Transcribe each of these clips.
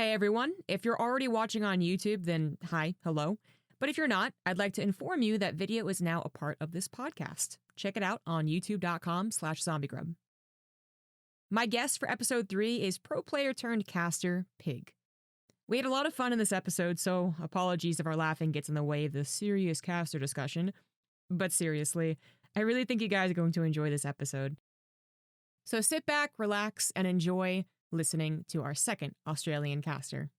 Hey everyone, if you're already watching on YouTube, then hi, hello. But if you're not, I'd like to inform you that video is now a part of this podcast. Check it out on youtube.com/ZombieGrub. My guest for episode 3 is pro player turned caster, PiG. We had a lot of fun in this episode, so apologies if our laughing gets in the way of the serious caster discussion. But seriously, I really think you guys are going to enjoy this episode. So sit back, relax, and enjoy listening to our second Australian caster.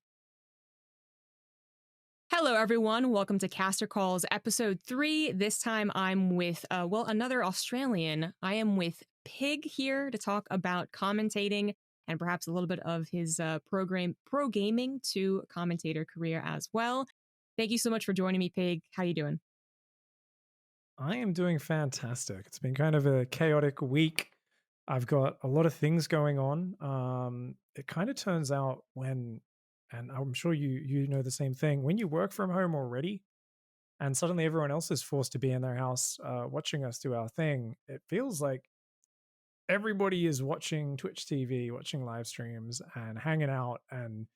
Hello, everyone. Welcome to Caster Calls episode 3. This time I'm with, another Australian. I am with PiG here to talk about commentating and perhaps a little bit of his pro gaming to commentator career as well. Thank you so much for joining me, PiG. How you doing? I am doing fantastic. It's been kind of a chaotic week. I've got a lot of things going on. It kind of turns out and I'm sure you know the same thing, when you work from home already and suddenly everyone else is forced to be in their house watching us do our thing, it feels like everybody is watching Twitch TV, watching live streams and hanging out, and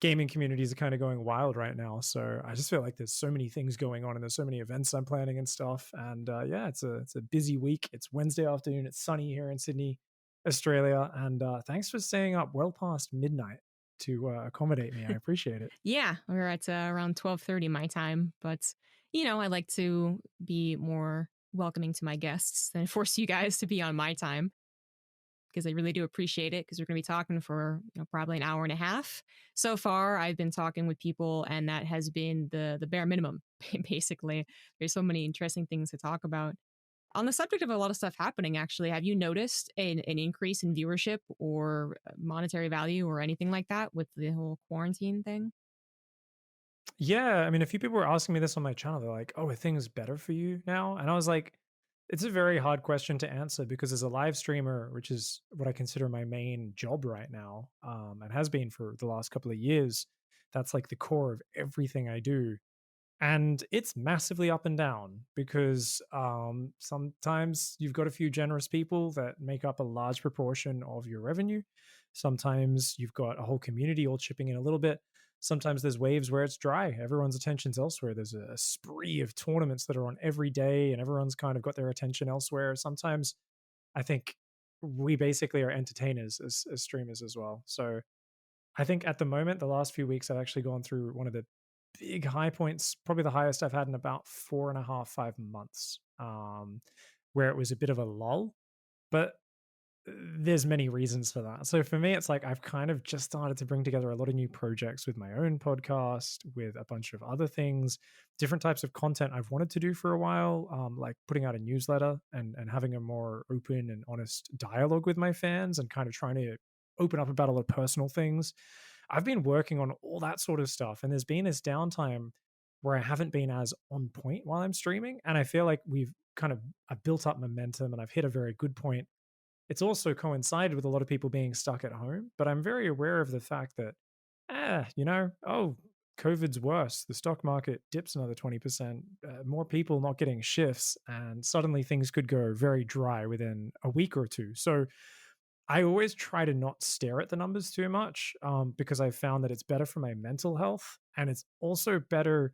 gaming communities are kind of going wild right now. So I just feel like there's so many things going on and there's so many events I'm planning and stuff. And it's a busy week. It's Wednesday afternoon. It's sunny here in Sydney, Australia. And thanks for staying up well past midnight to accommodate me. I appreciate it. Yeah, we're at around 12:30 my time. But, I like to be more welcoming to my guests than force you guys to be on my time, because I really do appreciate it, because we're going to be talking for probably an hour and a half. So far, I've been talking with people, and that has been the bare minimum, basically. There's so many interesting things to talk about. On the subject of a lot of stuff happening, actually, have you noticed an increase in viewership or monetary value or anything like that with the whole quarantine thing? Yeah, I mean, a few people were asking me this on my channel. They're like, "Oh, are things better for you now?" And I was like, it's a very hard question to answer, because as a live streamer, which is what I consider my main job right now, and has been for the last couple of years, that's like the core of everything I do. And it's massively up and down, because sometimes you've got a few generous people that make up a large proportion of your revenue. Sometimes you've got a whole community all chipping in a little bit. Sometimes there's waves where it's dry. Everyone's attention's elsewhere. There's a spree of tournaments that are on every day, and everyone's kind of got their attention elsewhere. Sometimes I think we basically are entertainers as streamers as well. So I think at the moment, the last few weeks, I've actually gone through one of the big high points, probably the highest I've had in about 4.5, 5 months, where it was a bit of a lull. But there's many reasons for that. So for me, it's like I've kind of just started to bring together a lot of new projects with my own podcast, with a bunch of other things, different types of content I've wanted to do for a while, like putting out a newsletter and having a more open and honest dialogue with my fans, and kind of trying to open up about a lot of personal things. I've been working on all that sort of stuff, and there's been this downtime where I haven't been as on point while I'm streaming, and I feel like I've built up momentum and I've hit a very good point. It's also coincided with a lot of people being stuck at home, but I'm very aware of the fact that, COVID's worse. The stock market dips another 20%, more people not getting shifts, and suddenly things could go very dry within a week or two. So I always try to not stare at the numbers too much, because I've found that it's better for my mental health, and it's also better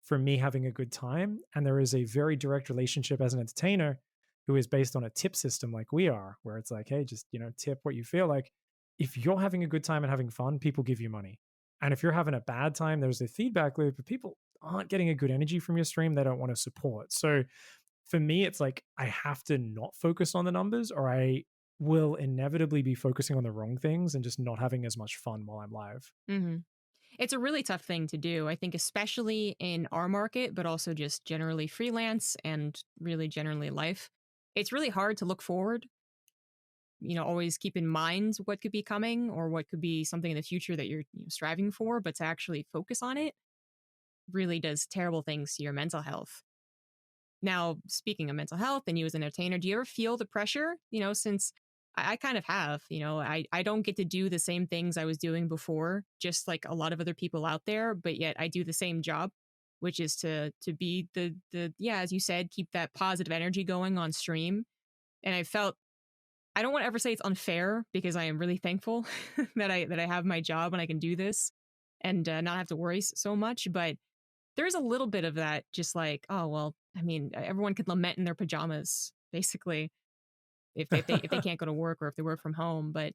for me having a good time. And there is a very direct relationship as an entertainer who is based on a tip system like we are, where it's like, hey, just, tip what you feel like. If you're having a good time and having fun, people give you money. And if you're having a bad time, there's a feedback loop, but people aren't getting a good energy from your stream, they don't want to support. So for me, it's like I have to not focus on the numbers, or I will inevitably be focusing on the wrong things and just not having as much fun while I'm live. Mm-hmm. It's a really tough thing to do, I think, especially in our market, but also just generally freelance and really generally life. It's really hard to look forward, always keep in mind what could be coming or what could be something in the future that you're striving for, but to actually focus on it really does terrible things to your mental health. Now, speaking of mental health and you as an entertainer, do you ever feel the pressure, since I kind of have, I don't get to do the same things I was doing before, just like a lot of other people out there, but yet I do the same job, which is to be the as you said, keep that positive energy going on stream. And I felt I don't want to ever say it's unfair because I am really thankful that I have my job and I can do this and not have to worry so much. But there's a little bit of that, just like, oh well, I mean, everyone could lament in their pajamas, basically, if they can't go to work or if they work from home. But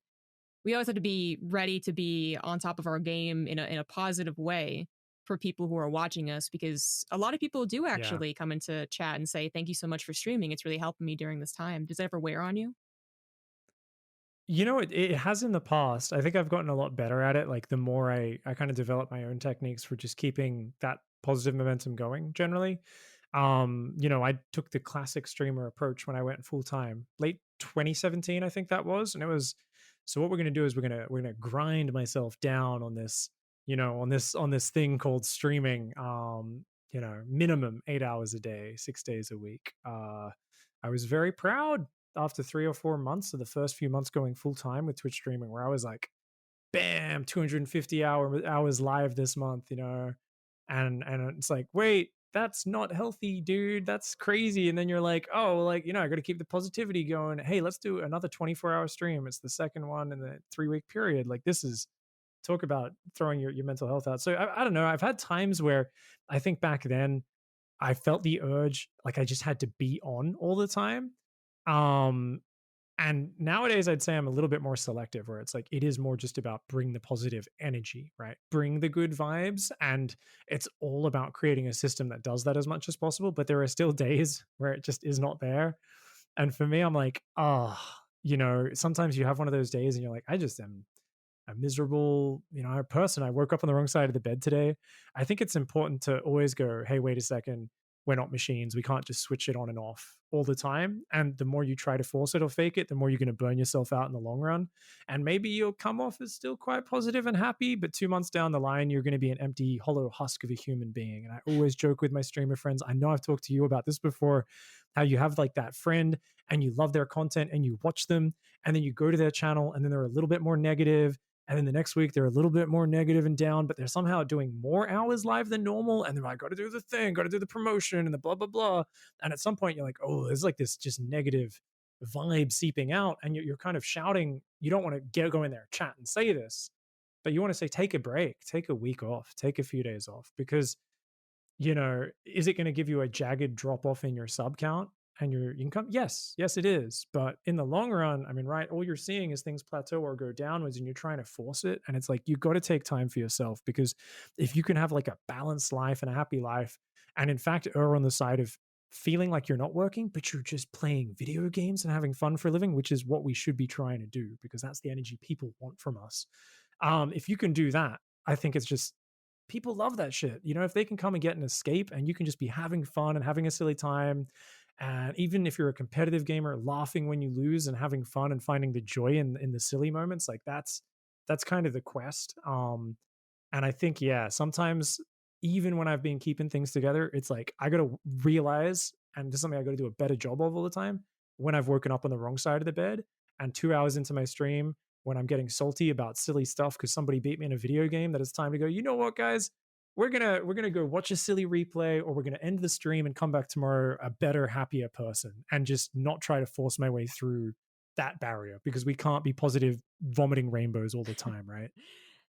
we always have to be ready to be on top of our game in a positive way for people who are watching us, because a lot of people do Yeah. actually come into chat and say thank you so much for streaming, it's really helping me during this time. Does that ever wear on you? You know, it has in the past. I think I've gotten a lot better at it. Like the more I kind of develop my own techniques for just keeping that positive momentum going generally. You know, I took the classic streamer approach when I went full time, late 2017, I think that was. And it was, so what we're gonna do is we're gonna grind myself down on this, you know, on this thing called streaming. You know, minimum 8 hours a day, 6 days a week. I was very proud after 3 or 4 months of the first few months going full time with Twitch streaming, where I was like, bam, 250 hours live this month, you know, and it's like, wait, that's not healthy, dude. That's crazy. And then you're like, oh, well, like, you know, I got to keep the positivity going. Hey, let's do another 24-hour stream. It's the second one in the 3 week period. Like, this is talk about throwing your mental health out. So I don't know. I've had times where I think back then I felt the urge, like I just had to be on all the time. Um, and nowadays, I'd say I'm a little bit more selective, where it's like it is more just about bring the positive energy, right? Bring the good vibes. And it's all about creating a system that does that as much as possible. But there are still days where it just is not there. And for me, I'm like, oh, you know, sometimes you have one of those days and you're like, I just am a miserable, you know, person. I woke up on the wrong side of the bed today. I think it's important to always go, hey, wait a second. We're not machines. We can't just switch it on and off all the time. And the more you try to force it or fake it, the more you're going to burn yourself out in the long run. And maybe you'll come off as still quite positive and happy, but 2 months down the line, you're going to be an empty, hollow husk of a human being. And I always joke with my streamer friends. I know I've talked to you about this before, how you have like that friend and you love their content and you watch them and then you go to their channel and then they're a little bit more negative, and then the next week they're a little bit more negative and down, but they're somehow doing more hours live than normal. And they're like, got to do the thing, got to do the promotion and the blah, blah, blah. And at some point you're like, oh, there's like this just negative vibe seeping out. And you're kind of shouting. You don't want to go in there, chat and say this, but you want to say, take a break, take a week off, take a few days off, because you know, is it going to give you a jagged drop off in your sub count and your income? Yes, yes, it is. But in the long run, I mean, right, all you're seeing is things plateau or go downwards and you're trying to force it. And it's like, you got to take time for yourself, because if you can have like a balanced life and a happy life, and in fact, err on the side of feeling like you're not working, but you're just playing video games and having fun for a living, which is what we should be trying to do, because that's the energy people want from us. If you can do that, I think it's just people love that shit. You know, if they can come and get an escape and you can just be having fun and having a silly time. And even if you're a competitive gamer, laughing when you lose and having fun and finding the joy in the silly moments, like that's kind of the quest. And I think, yeah, sometimes even when I've been keeping things together, it's like I gotta realize, and this is something I gotta do a better job of all the time, when I've woken up on the wrong side of the bed and 2 hours into my stream, when I'm getting salty about silly stuff because somebody beat me in a video game, that it's time to go, you know what, guys? We're gonna go watch a silly replay, or we're gonna end the stream and come back tomorrow a better, happier person, and just not try to force my way through that barrier, because we can't be positive vomiting rainbows all the time, right?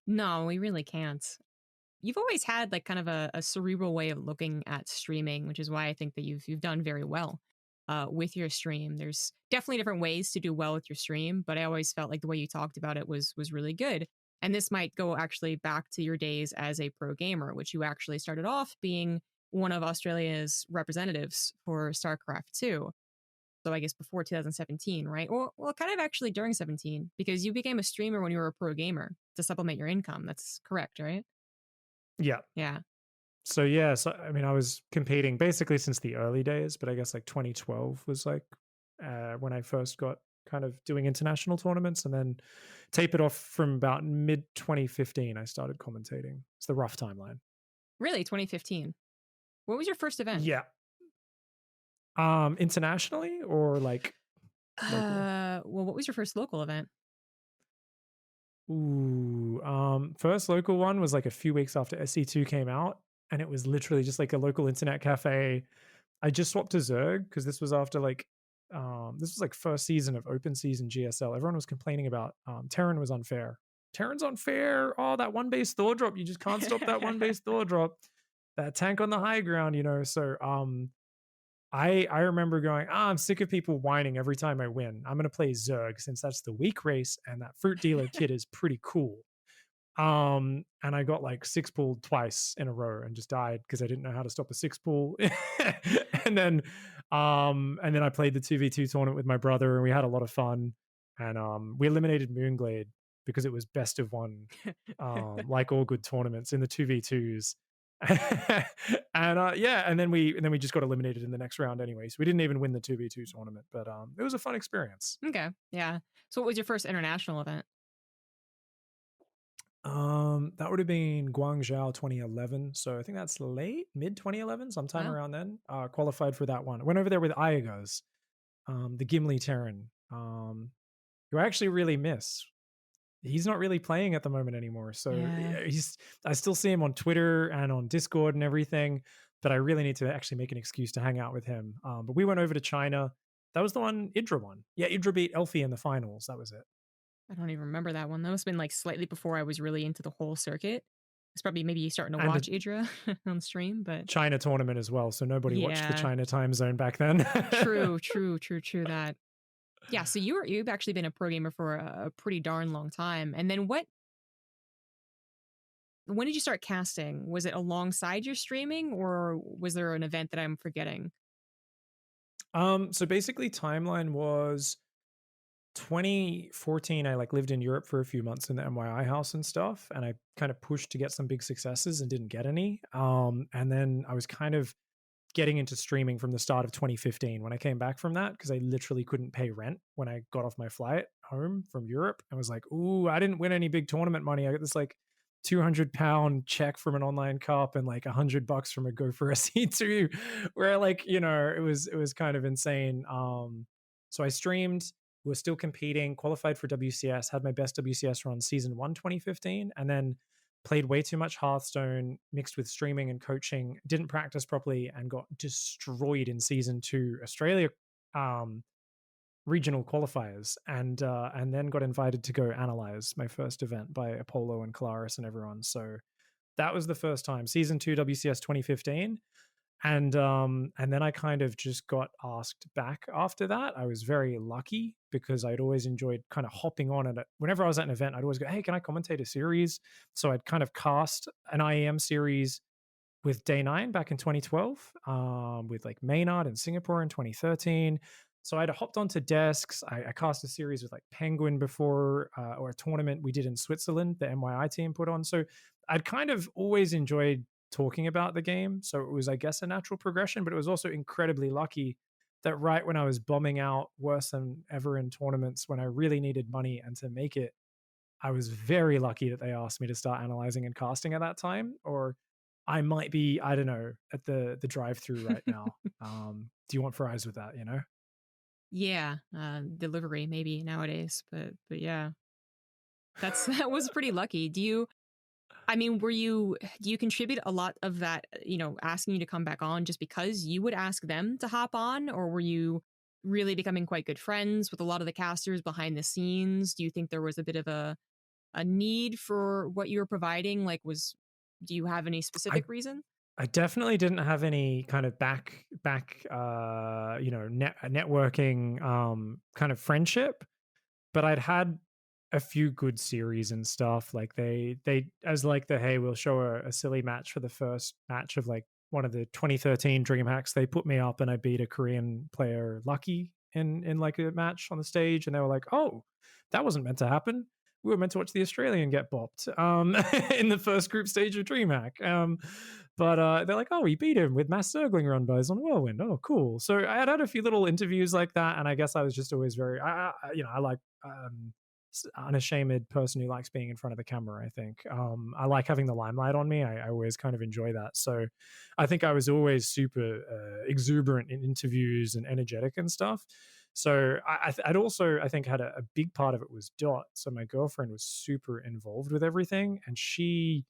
No, we really can't. You've always had like kind of a cerebral way of looking at streaming, which is why I think that you've done very well with your stream. There's definitely different ways to do well with your stream, but I always felt like the way you talked about it was really good. And this might go actually back to your days as a pro gamer, which you actually started off being one of Australia's representatives for StarCraft 2. So I guess before 2017, right? Well, kind of actually during 17, because you became a streamer when you were a pro gamer to supplement your income. That's correct, right? Yeah. Yeah. So yeah, so I mean, I was competing basically since the early days, but I guess like 2012 was like when I first got kind of doing international tournaments, and then tapered off from about mid 2015. I started commentating. It's the rough timeline. Really, 2015. What was your first event? Yeah. Internationally or like local? Well, what was your first local event? Ooh, first local one was like a few weeks after SC2 came out, and it was literally just like a local internet cafe. I just swapped to Zerg because this was after like this was like first season of open season GSL. Everyone was complaining about Terran was unfair. Terran's unfair. Oh, that one base Thor drop. You just can't stop that one base Thor drop. That tank on the high ground, you know. So I remember going, I'm sick of people whining every time I win. I'm gonna play Zerg since that's the weak race and that fruit dealer kit is pretty cool. And I got like six pulled twice in a row and just died because I didn't know how to stop a six pull. and then and then I played the 2v2 tournament with my brother and we had a lot of fun. And we eliminated Moonglade because it was best of one, like all good tournaments in the 2v2s. And yeah, and then we just got eliminated in the next round anyway. So we didn't even win the 2v2 tournament, but it was a fun experience. Okay. Yeah. So what was your first international event? That would have been Guangzhou 2011. So I think that's mid 2011, sometime Wow. around then. Qualified for that one. I went over there with Iagos, the Gimli Terran, who I actually really miss. He's not really playing at the moment anymore. So Yeah. I still see him on Twitter and on Discord and everything, but I really need to actually make an excuse to hang out with him. But we went over to China. That was the one Idra won. Yeah, Idra beat Elfie in the finals. That was it. I don't even remember that one. That must have been like slightly before I was really into the whole circuit. It's probably maybe starting to And the watch Idra on stream, but China tournament as well. So nobody watched the yeah. China time zone back then. True that. Yeah, so you've actually been a pro gamer for a pretty darn long time. And then when did you start casting? Was it alongside your streaming or was there an event that I'm forgetting? So basically timeline was 2014. I like lived in Europe for a few months in the MYI house and stuff, and I kind of pushed to get some big successes and didn't get any. And then I was kind of getting into streaming from the start of 2015 when I came back from that because I literally couldn't pay rent when I got off my flight home from Europe. I was like, ooh, I didn't win any big tournament money. I got this like 200-pound check from an online cup and like $100 from a Go for SE2 where like, you know, it was kind of insane. So I streamed, was still competing, qualified for WCS, had my best WCS run season 1 2015, and then played way too much Hearthstone mixed with streaming and coaching, didn't practice properly, and got destroyed in season 2 Australia regional qualifiers, and then got invited to go analyze my first event by Apollo and Claris and everyone. So that was the first time, season 2 WCS 2015. And then I kind of just got asked back after that. I was very lucky because I'd always enjoyed kind of hopping on, and whenever I was at an event, I'd always go, hey, can I commentate a series? So I'd kind of cast an IEM series with Day 9 back in 2012, with like Maynard in Singapore in 2013. So I'd hopped onto desks. I cast a series with like Penguin before, or a tournament we did in Switzerland, the MYI team put on. So I'd kind of always enjoyed talking about the game. So it was, I guess, a natural progression, but it was also incredibly lucky that right when I was bombing out worse than ever in tournaments, when I really needed money and to make it, I was very lucky that they asked me to start analyzing and casting at that time. Or I might be, I don't know, at the drive-through right now. Do you want fries with that, you know? Yeah, delivery maybe nowadays, but yeah. That was pretty lucky. I mean, do you contribute a lot of that, asking you to come back on just because you would ask them to hop on, or were you really becoming quite good friends with a lot of the casters behind the scenes? Do you think there was a bit of a need for what you were providing? Do you have any I specific reason? I definitely didn't have any kind of networking kind of friendship, but I'd had a few good series and stuff. Like they as like the, hey, we'll show a silly match for the first match of like one of the 2013 Dream Hacks. They put me up and I beat a Korean player Lucky in like a match on the stage, and they were like, oh, that wasn't meant to happen. We were meant to watch the Australian get bopped in the first group stage of DreamHack. But they're like, oh, we beat him with mass circling run bys on Whirlwind. Oh, cool. So I had a few little interviews like that, and I guess I was just always very, I like unashamed person who likes being in front of the camera. I think I like having the limelight on me. I always kind of enjoy that. So I think I was always super exuberant in interviews and energetic and stuff. So I'd also, I think, had a big part of it was Dot. So my girlfriend was super involved with everything, and she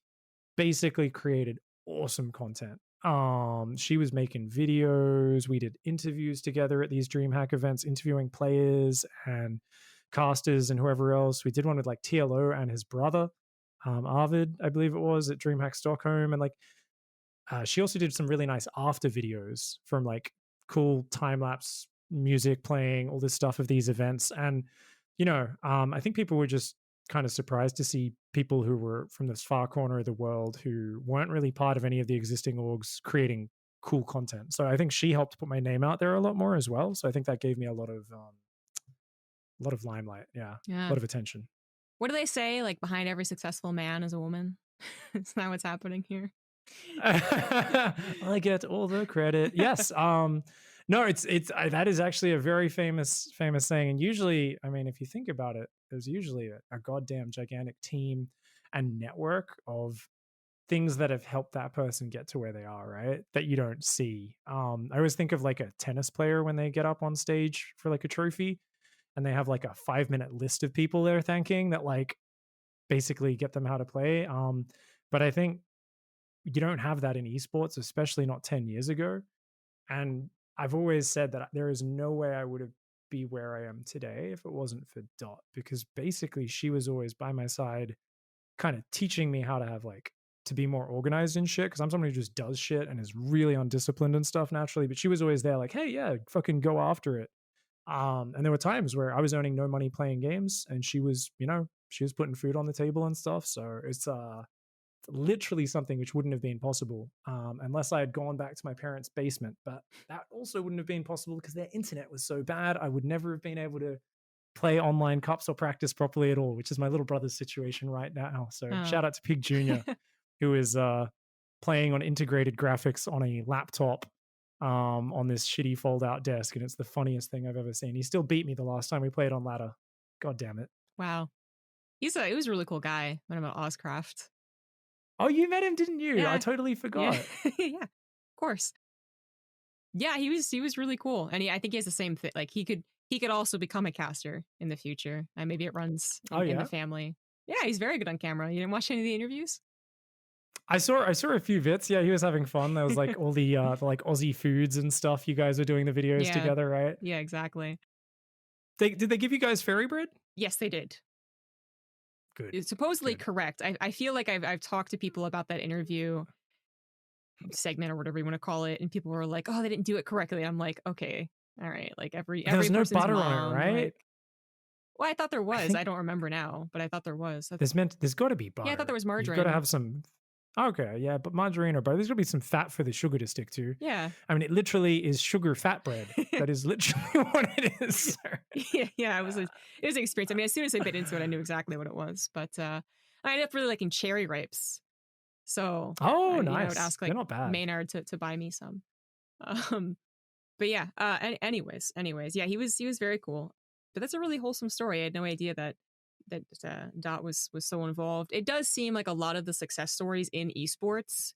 basically created awesome content. She was making videos. We did interviews together at these DreamHack events, interviewing players and casters and whoever else. We did one with like TLO and his brother, Arvid, I believe it was, at DreamHack Stockholm. And like she also did some really nice after videos from like cool time lapse music playing, all this stuff of these events. And I think people were just kind of surprised to see people who were from this far corner of the world who weren't really part of any of the existing orgs creating cool content. So I think she helped put my name out there a lot more as well. So I think that gave me a lot of limelight. Yeah, a Yeah. lot of attention. What do they say? Like behind every successful man is a woman. It's not what's happening here. I get all the credit. Yes. No, it's that is actually a very famous saying. And usually, I mean, if you think about it, there's usually a goddamn gigantic team and network of things that have helped that person get to where they are, right? That you don't see. I always think of like a tennis player when they get up on stage for like a trophy and they have like a 5-minute list of people they're thanking that like basically get them how to play. But I think you don't have that in esports, especially not 10 years ago. And I've always said that there is no way I would have be where I am today if it wasn't for Dot, because basically she was always by my side, kind of teaching me how to have like to be more organized and shit. Cause I'm someone who just does shit and is really undisciplined and stuff naturally. But she was always there, like, hey, yeah, fucking go after it. And there were times where I was earning no money playing games and she was, she was putting food on the table and stuff. So it's literally something which wouldn't have been possible unless I had gone back to my parents' basement. But that also wouldn't have been possible because their internet was so bad. I would never have been able to play online cups or practice properly at all, which is my little brother's situation right now. So shout out to Pig Jr., who is playing on integrated graphics on a laptop on this shitty fold-out desk, and it's the funniest thing I've ever seen. He still beat me the last time we played on ladder. God damn it. Wow. He was a really cool guy. Went about Ozcraft. Oh, you met him, didn't you? Yeah. I totally forgot. Yeah, of course. Yeah, he was really cool, and I think he has the same thing. Like he could also become a caster in the future, and maybe it runs in the family. Yeah, he's very good on camera. You didn't watch any of the interviews? I saw a few bits. Yeah, he was having fun. There was like all the like Aussie foods and stuff. You guys were doing the videos together, right? Yeah, exactly. Did they give you guys fairy bread? Yes, they did. Good. It's supposedly correct. I feel like I've talked to people about that interview segment or whatever you want to call it, and people were like, "Oh, they didn't do it correctly." I'm like, "Okay, all right." Like every there's no butter mom, on it, right? Like, well, I thought there was. I don't remember now, but I thought there was. There's got to be butter. Yeah, I thought there was margarine. You've got to have some. Okay, yeah, but margarine or butter. There's got to be some fat for the sugar to stick to. Yeah. I mean, it literally is sugar fat bread. That is literally what it is. Yeah. It was an experience. I mean, as soon as I bit into it, I knew exactly what it was. But I ended up really liking cherry ripes. So nice. I would ask like They're not bad. Maynard to buy me some. But yeah. Anyways, yeah, he was very cool. But that's a really wholesome story. I had no idea that Dot was so involved. It does seem like a lot of the success stories in esports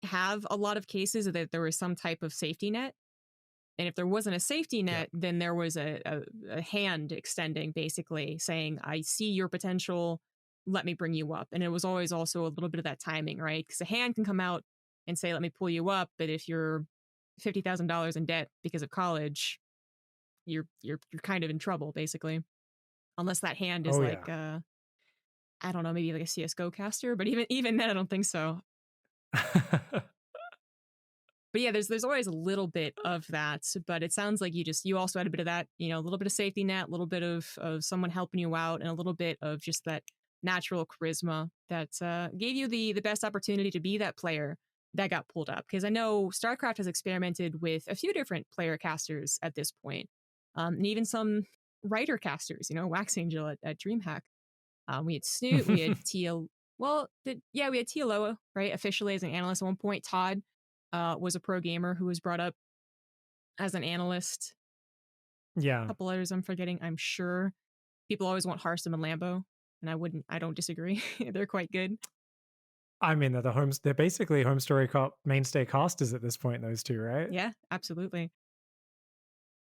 have a lot of cases that there was some type of safety net. And if there wasn't a safety net, then there was a hand extending, basically saying, I see your potential, let me bring you up. And it was always also a little bit of that timing, right? Because a hand can come out and say, let me pull you up. But if you're $50,000 in debt because of college, you're kind of in trouble, basically. Unless that hand is I don't know, maybe like a CSGO caster, but even then I don't think so. But yeah, there's always a little bit of that, but it sounds like you also had a bit of that, a little bit of safety net, a little bit of someone helping you out, and a little bit of just that natural charisma that gave you the best opportunity to be that player that got pulled up. Because I know StarCraft has experimented with a few different player casters at this point, and even some writer casters, Wax Angel at DreamHack. We had Snoot, we had TL. Well, we had TLO, right, officially as an analyst at one point. Todd was a pro gamer who was brought up as an analyst. Yeah. A couple others I'm forgetting, I'm sure. People always want Harstam and Lambo, and I don't disagree. They're quite good. I mean, they're basically home story mainstay casters at this point, those two, right? Yeah, absolutely.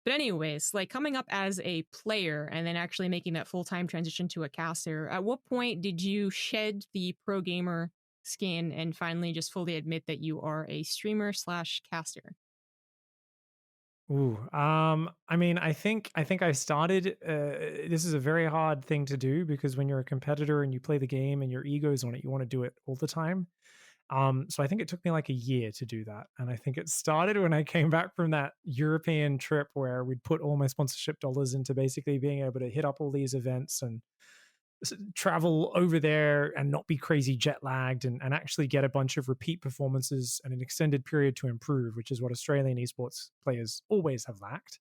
But anyways, like coming up as a player and then actually making that full-time transition to a caster, at what point did you shed the pro gamer skin and finally just fully admit that you are a streamer slash caster? Ooh, I mean, I think I started. This is a very hard thing to do because when you're a competitor and you play the game and your ego's on it, you want to do it all the time. So I think it took me like a year to do that, and I think it started when I came back from that European trip where we'd put all my sponsorship dollars into basically being able to hit up all these events and travel over there and not be crazy jet lagged and actually get a bunch of repeat performances and an extended period to improve, which is what Australian esports players always have lacked.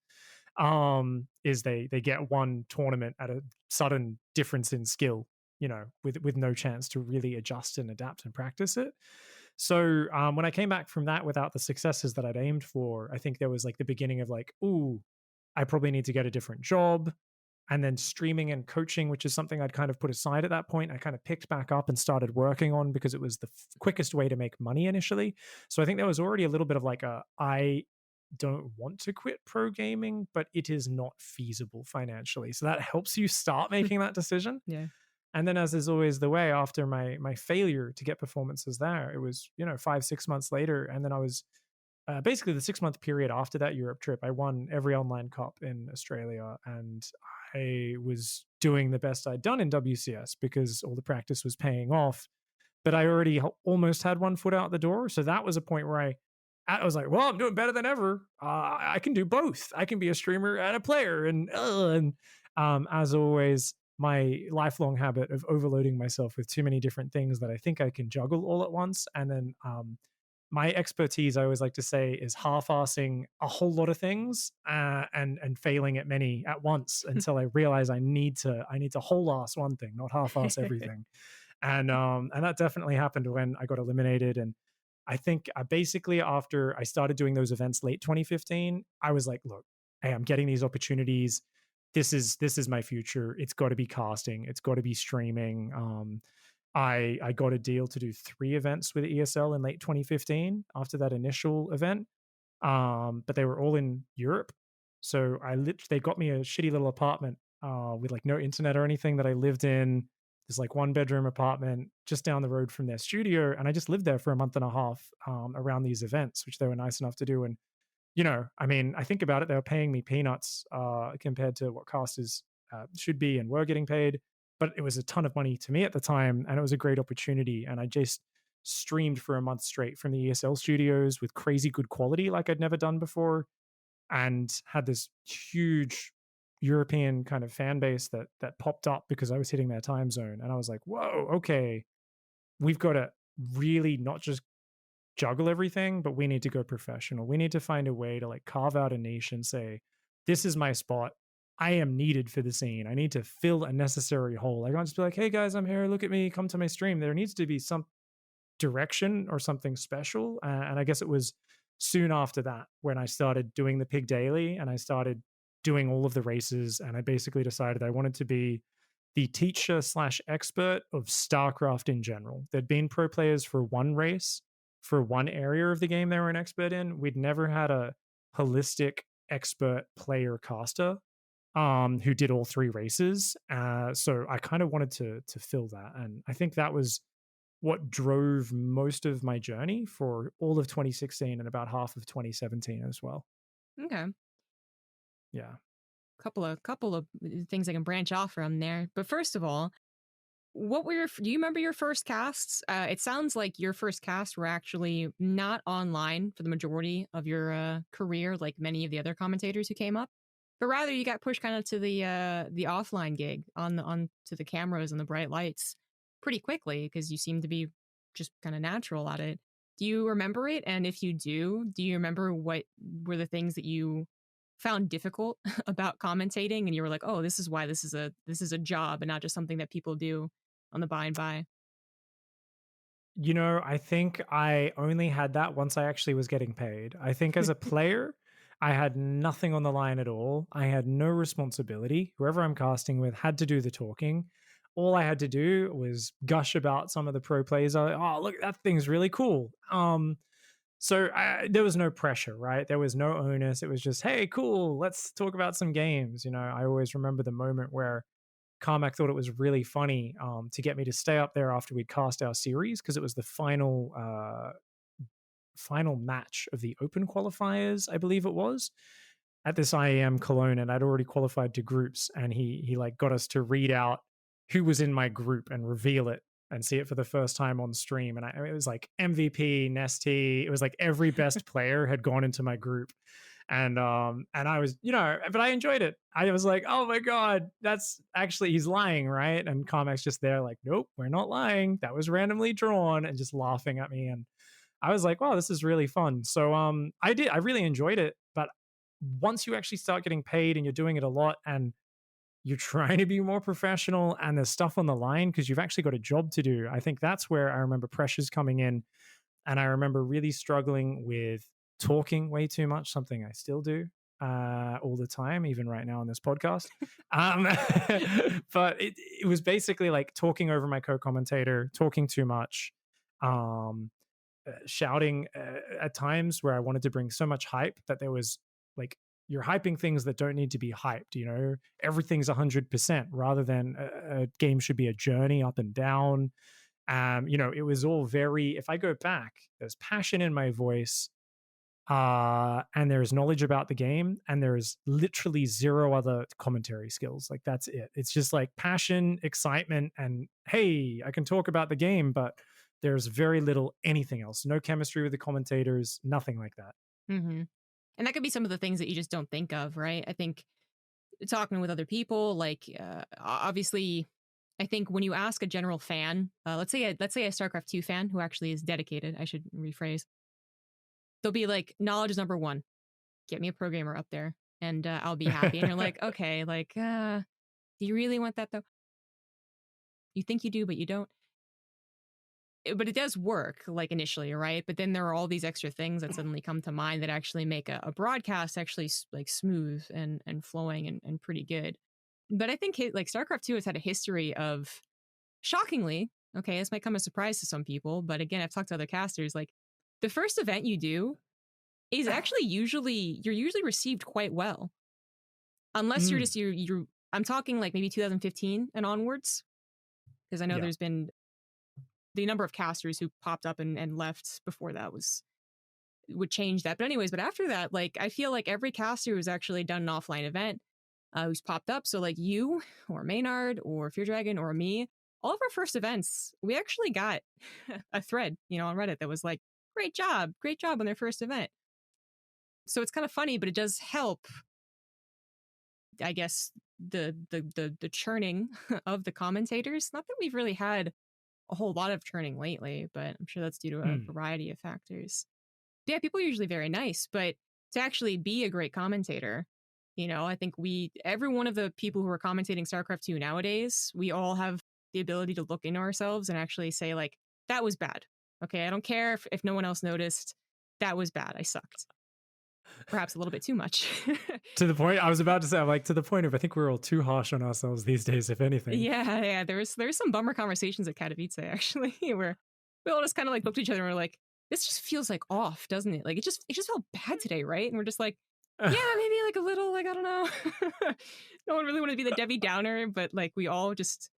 Is they get one tournament at a sudden difference in skill, with no chance to really adjust and adapt and practice it. So when I came back from that without the successes that I'd aimed for, I think there was like the beginning of like, ooh, I probably need to get a different job. And then streaming and coaching, which is something I'd kind of put aside at that point, I kind of picked back up and started working on because it was the quickest way to make money initially. So I think there was already a little bit of like I don't want to quit pro gaming, but it is not feasible financially. So that helps you start making that decision. Yeah. And then, as is always the way, after my failure to get performances there, it was 5-6 months later, and then I was basically the 6 month period after that Europe trip. I won every online cup in Australia, and I was doing the best I'd done in WCS because all the practice was paying off. But I already almost had one foot out the door, so that was a point where I was like, well, I'm doing better than ever. I can do both. I can be a streamer and a player, and as always, my lifelong habit of overloading myself with too many different things that I think I can juggle all at once. And then my expertise, I always like to say, is half-assing a whole lot of things and failing at many at once until I realize I need to whole-ass one thing, not half-ass everything. And that definitely happened when I got eliminated. And I think basically after I started doing those events late 2015, I was like, look, hey, I'm getting these opportunities. This is my future. It's got to be casting. It's got to be streaming. I got a deal to do 3 events with ESL in late 2015 after that initial event, but they were all in Europe. So they got me a shitty little apartment with like no internet or anything that I lived in. This like 1 bedroom apartment just down the road from their studio, and I just lived there for a month and a half around these events, which they were nice enough to do. And I mean, I think about it, they were paying me peanuts compared to what casters should be and were getting paid, but it was a ton of money to me at the time, and it was a great opportunity. And I just streamed for a month straight from the ESL studios with crazy good quality like I'd never done before, and had this huge European kind of fan base that popped up because I was hitting their time zone. And I was like, whoa, okay, we've got to really not just juggle everything, but we need to go professional. We need to find a way to like carve out a niche and say, this is my spot. I am needed for the scene. I need to fill a necessary hole. I can't just be like, hey guys, I'm here. Look at me. Come to my stream. There needs to be some direction or something special. And I guess it was soon after that when I started doing the PiG daily and I started doing all of the races. And I basically decided I wanted to be the teacher slash expert of StarCraft in general. There'd been pro players for one race, for one area of the game they were an expert in. We'd never had a holistic expert player caster who did all 3 races. So I kind of wanted to fill that. And I think that was what drove most of my journey for all of 2016 and about half of 2017 as well. Okay. Yeah. Couple of things I can branch off from there. But first of all, do you remember your first casts? It sounds like your first casts were actually not online for the majority of your career, like many of the other commentators who came up, but rather you got pushed kind of to the offline gig on to the cameras and the bright lights pretty quickly because you seem to be just kind of natural at it. Do you remember it? And if you do you remember what were the things that you found difficult about commentating and you were like, oh, this is why this is a job and not just something that people do on the by and by? I think I only had that once I actually was getting paid. I think as a player, I had nothing on the line at all. I had no responsibility. Whoever I'm casting with had to do the talking. All I had to do was gush about some of the pro players. Oh, look, that thing's really cool. So there was no pressure, right? There was no onus. It was just, hey, cool, let's talk about some games. I always remember the moment where Carmack thought it was really funny to get me to stay up there after we'd cast our series, because it was the final match of the open qualifiers, I believe it was, at this IAM Cologne, and I'd already qualified to groups, and he like got us to read out who was in my group and reveal it and see it for the first time on stream. And it was like MVP, Nesty, it was like every best player had gone into my group. And I was, but I enjoyed it. I was like, oh my God, that's actually, he's lying, right? And Carmack's just there like, nope, we're not lying. That was randomly drawn, and just laughing at me. And I was like, wow, this is really fun. So I really enjoyed it. But once you actually start getting paid and you're doing it a lot, and you're trying to be more professional, and there's stuff on the line because you've actually got a job to do, I think that's where I remember pressures coming in. And I remember really struggling with talking way too much, something I still do all the time, even right now on this podcast. But it was basically like talking over my co-commentator, talking too much, shouting at times where I wanted to bring so much hype that there was like, you're hyping things that don't need to be hyped. Everything's 100% rather than a game should be a journey up and down. It was all very, if I go back, there's passion in my voice, and there's knowledge about the game, and there's literally zero other commentary skills. Like, that's it. It's just like passion, excitement, and hey, I can talk about the game, but there's very little anything else. No chemistry with the commentators, nothing like that. Mm-hmm. And that could be some of the things that you just don't think of, right? I think talking with other people, like obviously, I think when you ask a general fan, let's say a StarCraft 2 fan who actually is dedicated, I should rephrase, they'll be like, knowledge is number one. Get me a programmer up there and I'll be happy. And you're like, okay, like, do you really want that though? You think you do, but you don't. But it does work, like, initially, right? But then there are all these extra things that suddenly come to mind that actually make a broadcast actually like smooth and flowing and pretty good. But I think like StarCraft 2 has had a history of, shockingly, okay, this might come as a surprise to some people, but again, I've talked to other casters, like, the first event you do is actually you're usually received quite well. Unless you're just, I'm talking like maybe 2015 and onwards, because I know there's been the number of casters who popped up and left before that would change that. But anyways, but after that, like, I feel like every caster who's actually done an offline event, who's popped up, so like you or Maynard or Fear Dragon or me, all of our first events, we actually got a thread, on Reddit that was like, great job on their first event. So it's kind of funny, but it does help, I guess, the churning of the commentators. Not that we've really had a whole lot of churning lately, but I'm sure that's due to a variety of factors. Yeah, people are usually very nice, but to actually be a great commentator, I think every one of the people who are commentating StarCraft 2 nowadays, we all have the ability to look into ourselves and actually say, like, that was bad. Okay, I don't care if no one else noticed. That was bad. I sucked. Perhaps a little bit too much. To the point, I was about to say, I'm like, to the point of, I think we're all too harsh on ourselves these days, if anything. Yeah. There's some bummer conversations at Katowice, actually, where we all just kind of like looked at each other and we're like, this just feels like off, doesn't it? Like, it just felt bad today, right? And we're just like, yeah, maybe like a little, like, I don't know. No one really wanted to be the Debbie Downer, but like, we all just,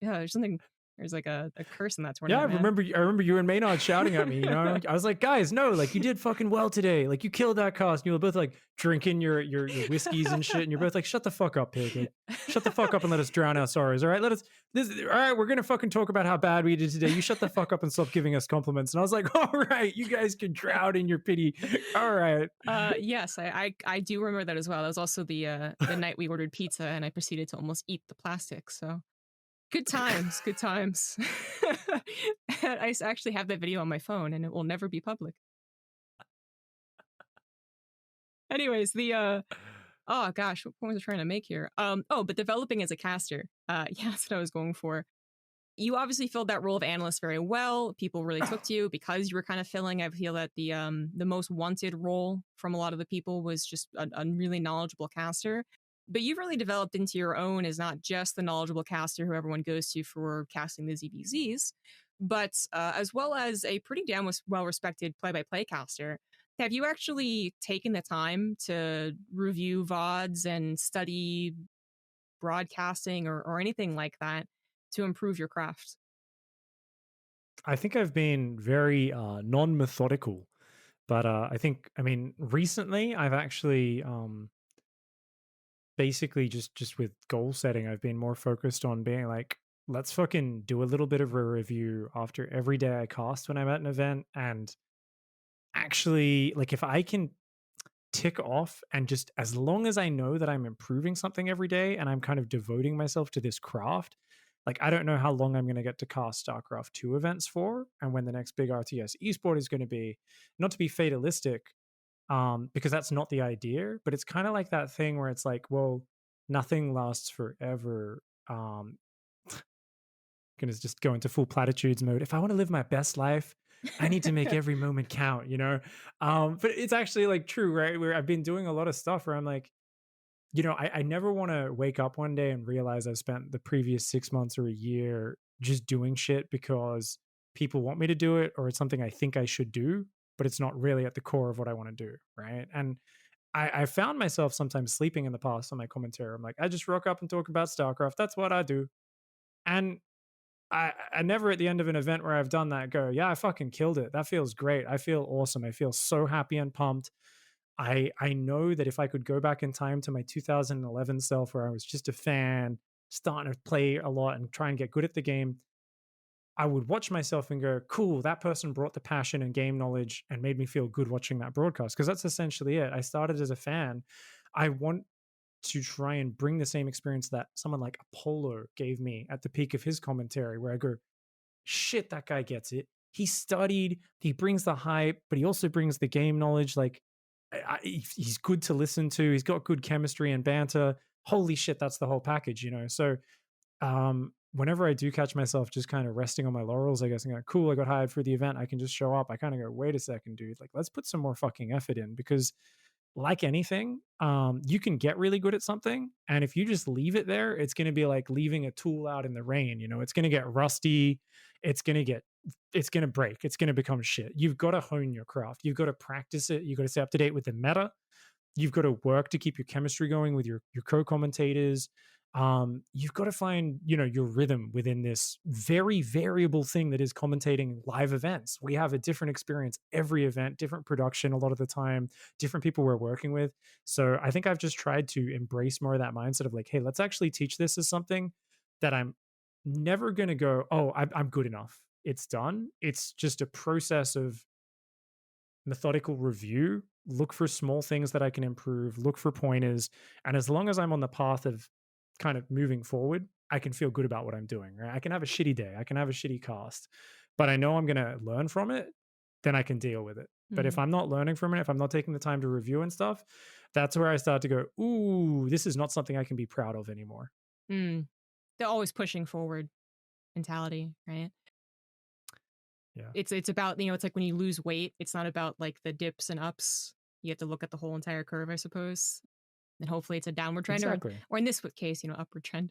there's like a curse in that tournament. Yeah, I remember you and Maynard shouting at me. I was like, guys, no, like, you did fucking well today. Like, you killed that cost. And you were both like drinking your whiskeys and shit, and you're both like, shut the fuck up, Pig. Like, shut the fuck up and let us drown our sorrows. All right, all right, we're gonna fucking talk about how bad we did today. You shut the fuck up and stop giving us compliments. And I was like, all right, you guys can drown in your pity. All right. Yes, I do remember that as well. That was also the night we ordered pizza and I proceeded to almost eat the plastic. So good times. I actually have that video on my phone and it will never be public. Anyways, oh gosh, what point was I trying to make here? But developing as a caster. Yeah, that's what I was going for. You obviously filled that role of analyst very well. People really took to you because you were kind of filling, I feel, that the most wanted role from a lot of the people was just a really knowledgeable caster. But you've really developed into your own as not just the knowledgeable caster who everyone goes to for casting the ZBZs, but as well as a pretty damn well-respected play-by-play caster. Have you actually taken the time to review VODs and study broadcasting or anything like that to improve your craft? I think I've been very non-methodical, but I mean, recently I've actually basically just with goal setting, I've been more focused on being like, let's fucking do a little bit of a review after every day I cast when I'm at an event, and actually, like, if I can tick off and just as long as I know that I'm improving something every day and I'm kind of devoting myself to this craft, like I don't know how long I'm going to get to cast StarCraft 2 events for and when the next big RTS esport is going to be. Not to be fatalistic, because that's not the idea, but it's kind of like that thing where it's like, well, nothing lasts forever. Gonna just go into full platitudes mode. If I want to live my best life, I need to make every moment count, you know? But it's actually like true, right? Where I've been doing a lot of stuff where I'm like, I never want to wake up one day and realize I've spent the previous 6 months or a year just doing shit because people want me to do it or it's something I think I should do, but it's not really at the core of what I want to do, right? And I found myself sometimes sleeping in the past on my commentary. I'm like, I just rock up and talk about StarCraft. That's what I do. And I never at the end of an event where I've done that go, yeah, I fucking killed it. That feels great. I feel awesome. I feel so happy and pumped. I know that if I could go back in time to my 2011 self where I was just a fan, starting to play a lot and try and get good at the game, I would watch myself and go, cool, that person brought the passion and game knowledge and made me feel good watching that broadcast. Because that's essentially it. I started as a fan. I want to try and bring the same experience that someone like Apollo gave me at the peak of his commentary, where I go, shit, that guy gets it. He studied, he brings the hype, but he also brings the game knowledge. Like, he's good to listen to. He's got good chemistry and banter. Holy shit, that's the whole package, you know? So, whenever I do catch myself just kind of resting on my laurels, I guess, and go, cool, I got hired for the event, I can just show up. I kind of go, wait a second, dude. Like, let's put some more fucking effort in because like anything, you can get really good at something. And if you just leave it there, it's going to be like leaving a tool out in the rain. You know, it's going to get rusty. It's going to get, it's going to break. It's going to become shit. You've got to hone your craft. You've got to practice it. You've got to stay up to date with the meta. You've got to work to keep your chemistry going with your co-commentators. You've got to find, your rhythm within this very variable thing that is commentating live events. We have a different experience every event, different production a lot of the time, different people we're working with. So I think I've just tried to embrace more of that mindset of like, hey, let's actually teach this as something that I'm never going to go, oh, I'm good enough. It's done. It's just a process of methodical review, look for small things that I can improve, look for pointers. And as long as I'm on the path of kind of moving forward, I can feel good about what I'm doing, right? I can have a shitty day, I can have a shitty cast, but I know I'm going to learn from it, then I can deal with it. But if Mm, I'm not learning from it, if I'm not taking the time to review and stuff, that's where I start to go, ooh, this is not something I can be proud of anymore. mm. They're always pushing forward mentality, right? Yeah, It's about, it's like when you lose weight, it's not about like the dips and ups. You have to look at the whole entire curve, I suppose. And hopefully it's a downward trend exactly. or in this case, upward trend.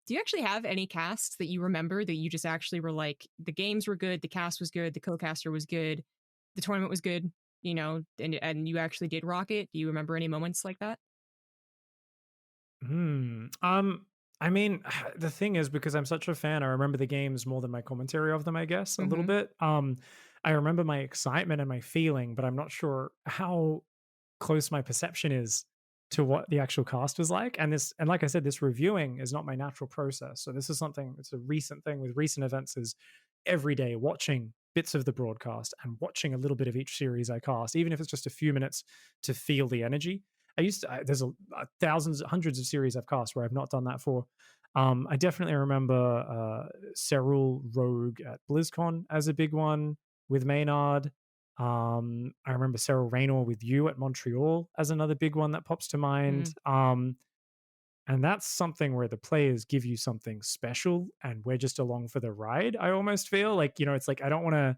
Do you actually have any casts that you remember that you just actually were like, the games were good, the cast was good, the co-caster was good, the tournament was good, and you actually did rock it? Do you remember any moments like that? Hmm. I mean, the thing is, because I'm such a fan, I remember the games more than my commentary of them, I guess, a little Mm-hmm. bit. I remember my excitement and my feeling, but I'm not sure how close my perception is to what the actual cast was like. And like I said, this reviewing is not my natural process. So this is something, it's a recent thing with recent events is every day watching bits of the broadcast and watching a little bit of each series I cast, even if it's just a few minutes to feel the energy. There's thousands, hundreds of series I've cast where I've not done that for. I definitely remember Serral Rogue at BlizzCon as a big one with Maynard. I remember Cyril Raynor with you at Montreal as another big one that pops to mind. Mm. And that's something where the players give you something special and we're just along for the ride. I almost feel like, it's like I don't want to.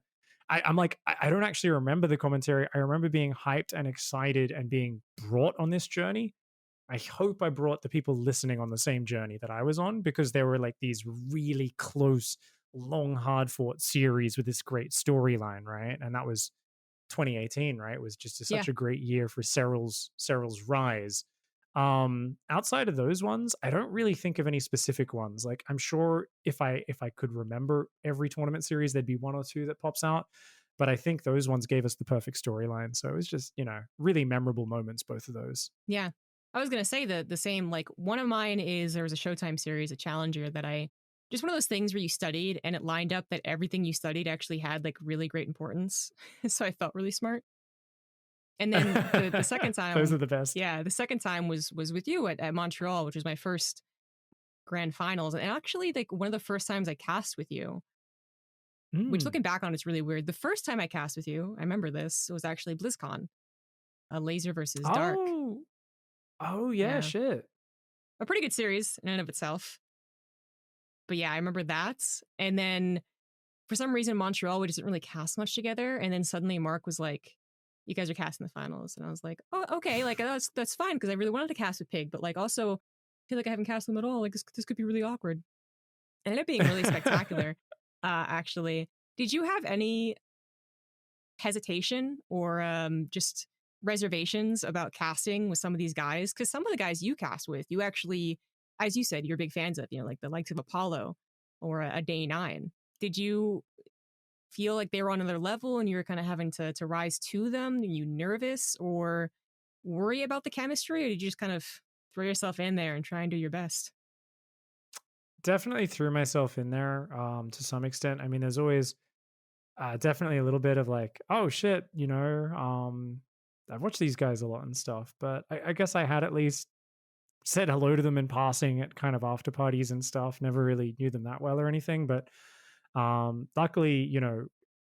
I'm like, I don't actually remember the commentary. I remember being hyped and excited and being brought on this journey. I hope I brought the people listening on the same journey that I was on because there were like these really close, long, hard fought series with this great storyline, right? And that was 2018, right? It was just Yeah. such a great year for Cyril's rise. Outside of those ones, I don't really think of any specific ones. Like I'm sure if I could remember every tournament series, there'd be one or two that pops out. But I think those ones gave us the perfect storyline. So it was just, really memorable moments, both of those. Yeah. I was gonna say the same. Like one of mine is there was a Showtime series, a Challenger that I just one of those things where you studied and it lined up that everything you studied actually had like really great importance. So I felt really smart. And then the second Those time, are the best. yeah, the second time was with you at Montreal, which was my first grand finals. And actually like one of the first times I cast with you, which Mm. looking back on it's really weird. The first time I cast with you, I remember this, was actually BlizzCon, a laser versus dark. Oh, oh yeah, Yeah. shit. A pretty good series in and of itself. But yeah, I remember that. And then for some reason, Montreal, we just didn't really cast much together. And then suddenly Mark was like, you guys are casting the finals. And I was like, oh, okay. Like, that's fine because I really wanted to cast with Pig. But like, also, I feel like I haven't cast them at all. Like, this could be really awkward. It ended up being really spectacular, actually. Did you have any hesitation or just reservations about casting with some of these guys? Because some of the guys you cast with, you actually, as you said, you're big fans of, like the likes of Apollo or a Day Nine. Did you feel like they were on another level and you were kind of having to rise to them? Are you nervous or worry about the chemistry, or did you just kind of throw yourself in there and try and do your best? Definitely threw myself in there to some extent. I mean, there's always definitely a little bit of like, oh shit, I've watched these guys a lot and stuff, but I guess I had at least said hello to them in passing at kind of after parties and stuff. Never really knew them that well or anything, but luckily,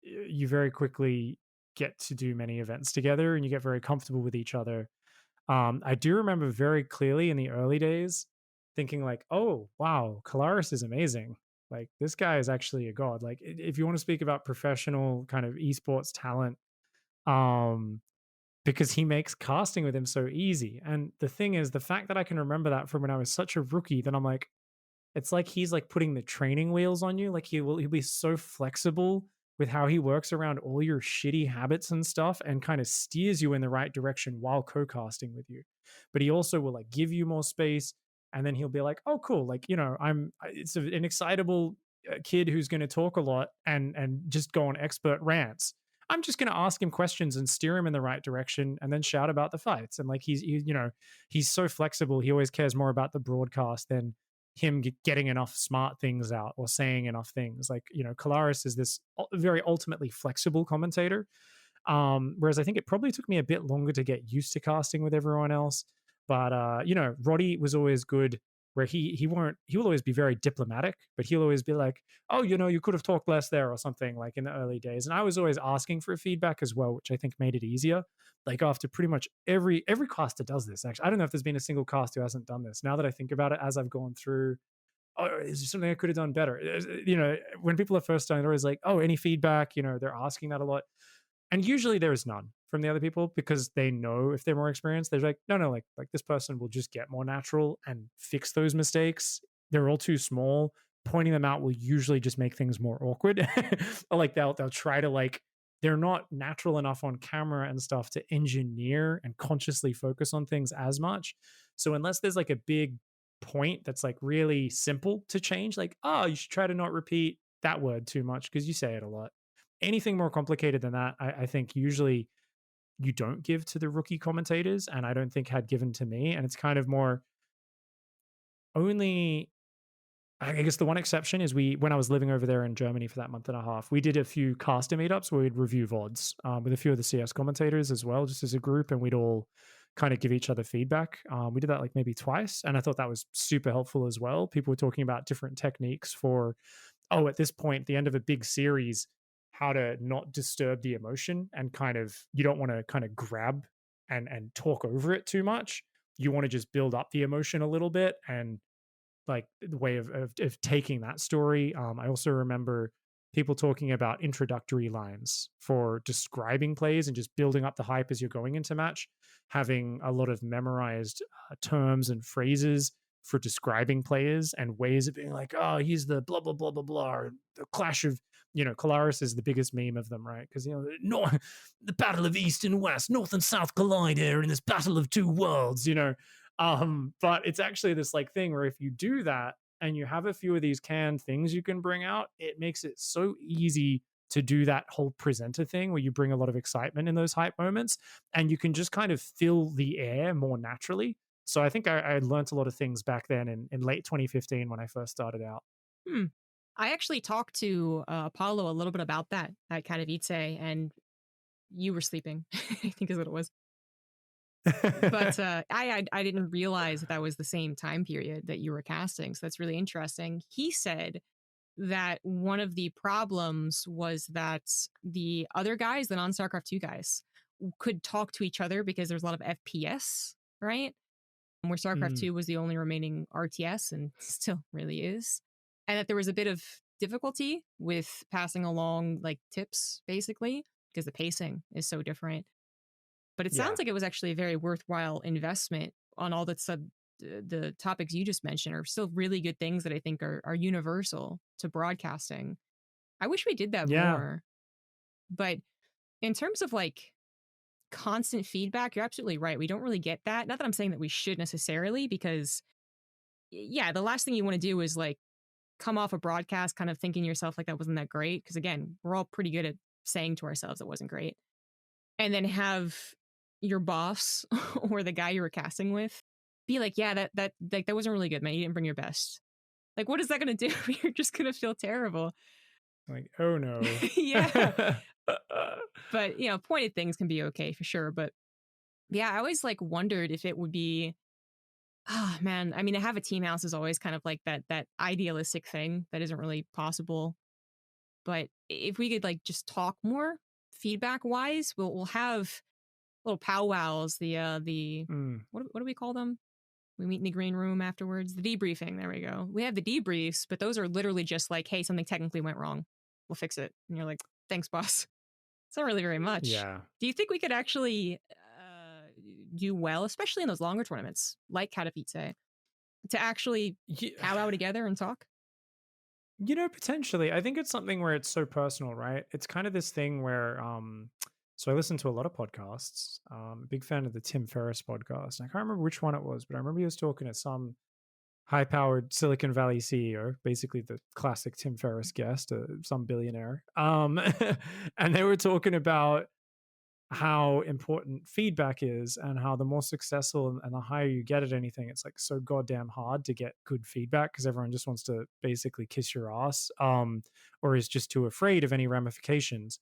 you very quickly get to do many events together and you get very comfortable with each other. I do remember very clearly in the early days thinking like, oh wow, Kalaris is amazing. Like this guy is actually a god. Like if you want to speak about professional kind of esports talent, um, because he makes casting with him so easy. And the thing is, the fact that I can remember that from when I was such a rookie, then I'm like, it's like he's like putting the training wheels on you. Like he'll be so flexible with how he works around all your shitty habits and stuff and kind of steers you in the right direction while co-casting with you. But he also will like give you more space and then he'll be like, "Oh cool, like, it's an excitable kid who's going to talk a lot and just go on expert rants. I'm just going to ask him questions and steer him in the right direction and then shout about the fights." And like he's so flexible. He always cares more about the broadcast than him getting enough smart things out or saying enough things. Like, Kalaris is this very ultimately flexible commentator. Whereas I think it probably took me a bit longer to get used to casting with everyone else. But Roddy was always good where he will always be very diplomatic, but he'll always be like, "Oh, you could have talked less there," or something like in the early days. And I was always asking for feedback as well, which I think made it easier. Like after pretty much every caster does this. Actually, I don't know if there's been a single caster who hasn't done this. Now that I think about it, as I've gone through, oh, is there something I could have done better? When people are first starting, they're always like, "Oh, any feedback?" They're asking that a lot, and usually there is none from the other people because they know if they're more experienced. They're like, no, like this person will just get more natural and fix those mistakes. They're all too small. Pointing them out will usually just make things more awkward. Or like they'll try to like they're not natural enough on camera and stuff to engineer and consciously focus on things as much. So unless there's like a big point that's like really simple to change, like, oh, you should try to not repeat that word too much because you say it a lot. Anything more complicated than that, I think usually you don't give to the rookie commentators, and I don't think had given to me. And it's kind of more only, I guess the one exception is when I was living over there in Germany for that month and a half, we did a few caster meetups where we'd review VODs with a few of the CS commentators as well, just as a group, and we'd all kind of give each other feedback. We did that like maybe twice, and I thought that was super helpful as well. People were talking about different techniques for, oh, at this point, the end of a big series, how to not disturb the emotion and kind of, you don't want to kind of grab and talk over it too much. You want to just build up the emotion a little bit and like the way of taking that story. I also remember people talking about introductory lines for describing plays and just building up the hype as you're going into match, having a lot of memorized terms and phrases for describing players and ways of being like, oh, he's the blah, blah, blah, blah, blah, or the clash of, Kalaris is the biggest meme of them, right? Because, the battle of East and West, North and South collide here in this battle of two worlds, But it's actually this like thing where if you do that and you have a few of these canned things you can bring out, it makes it so easy to do that whole presenter thing where you bring a lot of excitement in those hype moments and you can just kind of fill the air more naturally. So I think I learned a lot of things back then in late 2015 when I first started out. Hmm. I actually talked to Apollo a little bit about that at Katowice, and you were sleeping, I think is what it was. But I didn't realize that was the same time period that you were casting. So that's really interesting. He said that one of the problems was that the other guys, the non StarCraft 2 guys, could talk to each other because there's a lot of FPS, right? Where StarCraft Mm, 2 was the only remaining RTS and still really is. And that there was a bit of difficulty with passing along like tips, basically, because the pacing is so different. But it yeah. sounds like it was actually a very worthwhile investment on all the topics you just mentioned are still really good things that I think are universal to broadcasting. I wish we did that Yeah. more. But in terms of like constant feedback, you're absolutely right. We don't really get that. Not that I'm saying that we should necessarily, because yeah, the last thing you want to do is like come off a broadcast kind of thinking to yourself like that wasn't that great. Because again, we're all pretty good at saying to ourselves it wasn't great. And then have your boss or the guy you were casting with be like, yeah, that wasn't really good, man. You didn't bring your best. Like, what is that gonna do? You're just gonna feel terrible. Like, oh no. Yeah. But pointed things can be okay for sure. But yeah, I always like wondered if it would be man. I mean, to have a team house is always kind of like that idealistic thing that isn't really possible. But if we could like just talk more feedback wise, we'll have little powwows, the Mm, what do we call them? We meet in the green room afterwards. The debriefing. There we go. We have the debriefs, but those are literally just like, hey, something technically went wrong. We'll fix it. And you're like, thanks, boss. It's not really very much. yeah. Do you think we could actually do well, especially in those longer tournaments like Katowice, to actually Ye- powwow together and talk? Potentially. I think it's something where it's so personal, right? It's kind of this thing where so I listen to a lot of podcasts. A big fan of the Tim Ferriss podcast. I can't remember which one it was, but I remember he was talking to some high-powered Silicon Valley CEO, basically the classic Tim Ferriss guest, some billionaire. And they were talking about how important feedback is and how the more successful and the higher you get at anything, it's like so goddamn hard to get good feedback because everyone just wants to basically kiss your ass, or is just too afraid of any ramifications.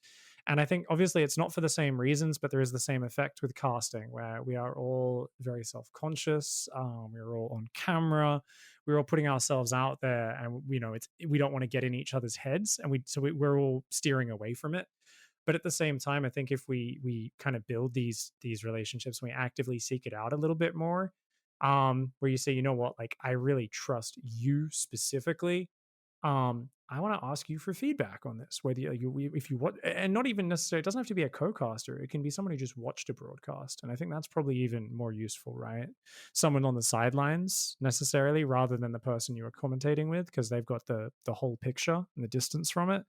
And I think obviously it's not for the same reasons, but there is the same effect with casting where we are all very self-conscious. We're all on camera. We're all putting ourselves out there, and we don't want to get in each other's heads, and we're all steering away from it. But at the same time, I think if we kind of build these relationships, we actively seek it out a little bit more, where you say, you know what, like I really trust you specifically. I want to ask you for feedback on this, whether if you want, and not even necessarily, it doesn't have to be a co-caster. It can be someone who just watched a broadcast, and I think that's probably even more useful, right? Someone on the sidelines necessarily, rather than the person you are commentating with, because they've got the whole picture and the distance from it.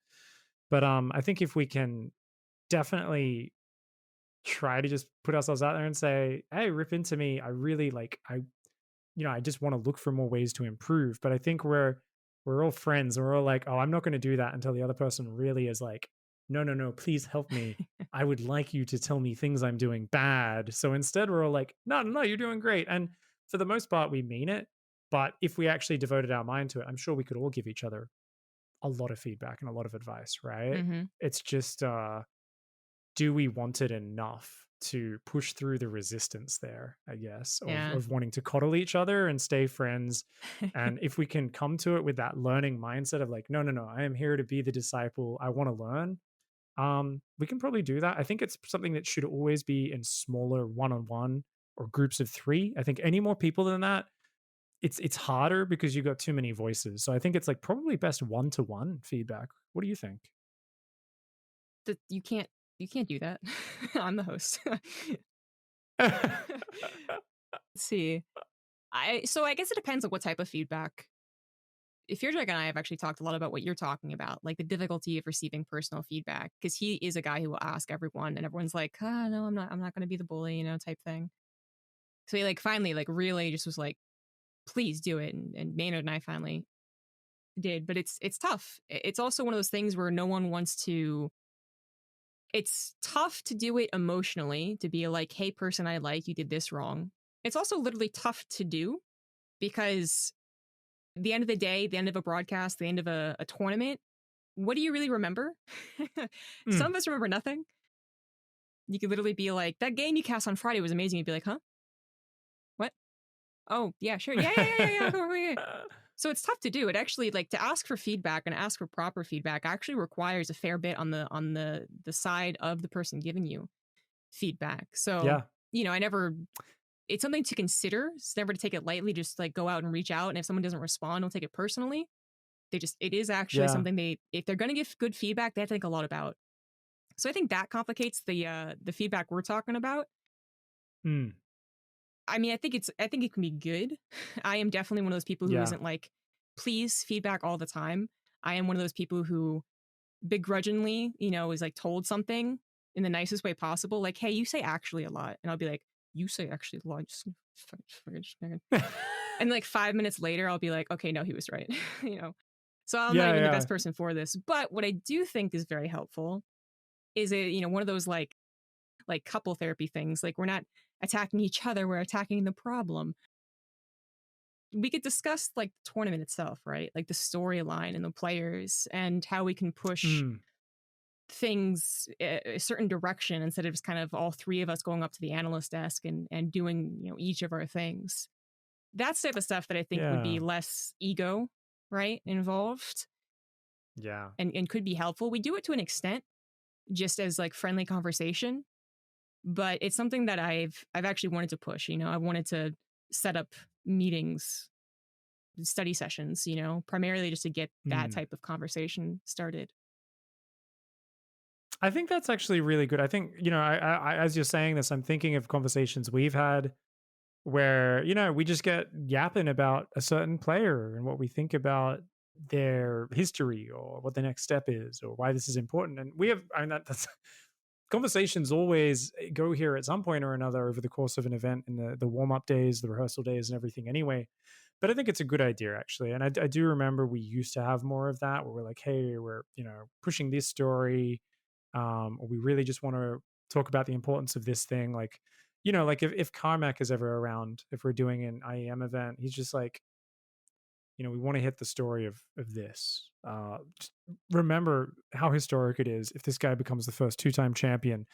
But I think if we can definitely try to just put ourselves out there and say, hey, rip into me. I really like, I just want to look for more ways to improve. But I think we're all friends and we're all like, oh, I'm not going to do that until the other person really is like, no, no, no, please help me. I would like you to tell me things I'm doing bad. So instead, we're all like, no, no, no, you're doing great. And for the most part, we mean it. But if we actually devoted our mind to it, I'm sure we could all give each other a lot of feedback and a lot of advice, right? Mm-hmm. It's just, do we want it enough to push through the resistance there, I guess, Yeah. of wanting to coddle each other and stay friends. And if we can come to it with that learning mindset of like, no, no, no, I am here to be the disciple. I want to learn. We can probably do that. I think it's something that should always be in smaller one-on-one or groups of three. I think any more people than that, it's harder because you got too many voices. So I think it's like probably best one-to-one feedback. What do you think? You can't do that. I'm the host. Let's see. I guess it depends on what type of feedback. If you're Jack and I have actually talked a lot about what you're talking about, like the difficulty of receiving personal feedback, because he is a guy who will ask everyone, and everyone's like, no, I'm not going to be the bully, type thing. So he like finally like really just was like, please do it. And Maynard and I finally did. But it's tough. It's also one of those things where no one wants to. It's tough to do it emotionally, to be like, hey, person I like, you did this wrong. It's also literally tough to do because the end of the day, the end of a broadcast, the end of a tournament, what do you really remember? Some Mm. of us remember nothing. You could literally be like, that game you cast on Friday was amazing. You'd be like, huh? What? Oh, yeah, sure. Yeah. So it's tough to do. It actually, like, to ask for feedback and ask for proper feedback actually requires a fair bit on the side of the person giving you feedback. So, Yeah. I never, it's something to consider. It's never to take it lightly. Just like go out and reach out. And if someone doesn't respond, don't take it personally. It is actually Yeah. something if they're going to give good feedback, they have to think a lot about. So I think that complicates the feedback we're talking about. Mm. I mean, I think it can be good. I am definitely one of those people who Yeah. isn't like, please feedback all the time. I am one of those people who begrudgingly, is like told something in the nicest way possible. Like, hey, you say actually a lot. And I'll be like, you say actually a lot. And like 5 minutes later, I'll be like, okay, no, he was right. So I'm not Yeah. even the Yeah. best person for this. But what I do think is very helpful is one of those like couple therapy things. Like we're not attacking each other, we're attacking the problem. We could discuss like the tournament itself, right? Like the storyline and the players and how we can push Mm. things a certain direction instead of just kind of all three of us going up to the analyst desk and doing, each of our things. That's the type of stuff that I think would Yeah. be less ego, right, involved Yeah. and could be helpful. We do it to an extent, just as like friendly conversation, but it's something that I've actually wanted to push. I wanted to set up meetings, study sessions, primarily just to get that Mm. type of conversation started. I think that's actually really good. I think, as you're saying this, I'm thinking of conversations we've had where, we just get yapping about a certain player and what we think about their history or what the next step is or why this is important. And we have, that's conversations always go here at some point or another over the course of an event in the warm-up days, the rehearsal days and everything anyway. But I think it's a good idea actually. And I do remember we used to have more of that where we're like, hey, we're, pushing this story, or we really just want to talk about the importance of this thing. Like, like if Carmack is ever around, if we're doing an IEM event, he's just like, we want to hit the story of this. Just remember how historic it is if this guy becomes the first two-time champion.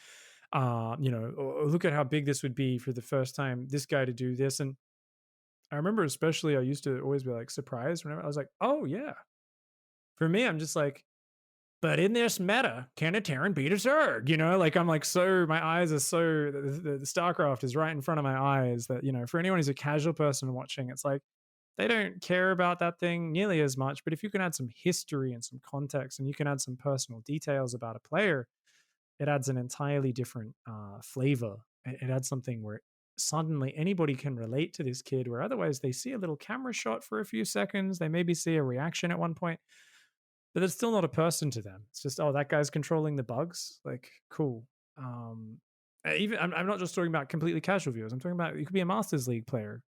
Look at how big this would be for the first time this guy to do this. And I remember especially I used to always be like surprised whenever I was like, oh yeah. For me, I'm just like, but in this meta, can a Terran beat a Zerg? Like I'm like, so my eyes are so the StarCraft is right in front of my eyes that, for anyone who's a casual person watching, it's like they don't care about that thing nearly as much. But if you can add some history and some context and you can add some personal details about a player, it adds an entirely different flavor. It adds something where suddenly anybody can relate to this kid, where otherwise they see a little camera shot for a few seconds, they maybe see a reaction at one point, but it's still not a person to them. It's just, oh, that guy's controlling the bugs. Like, cool. Even I'm not just talking about completely casual viewers. I'm talking about you could be a Masters League player,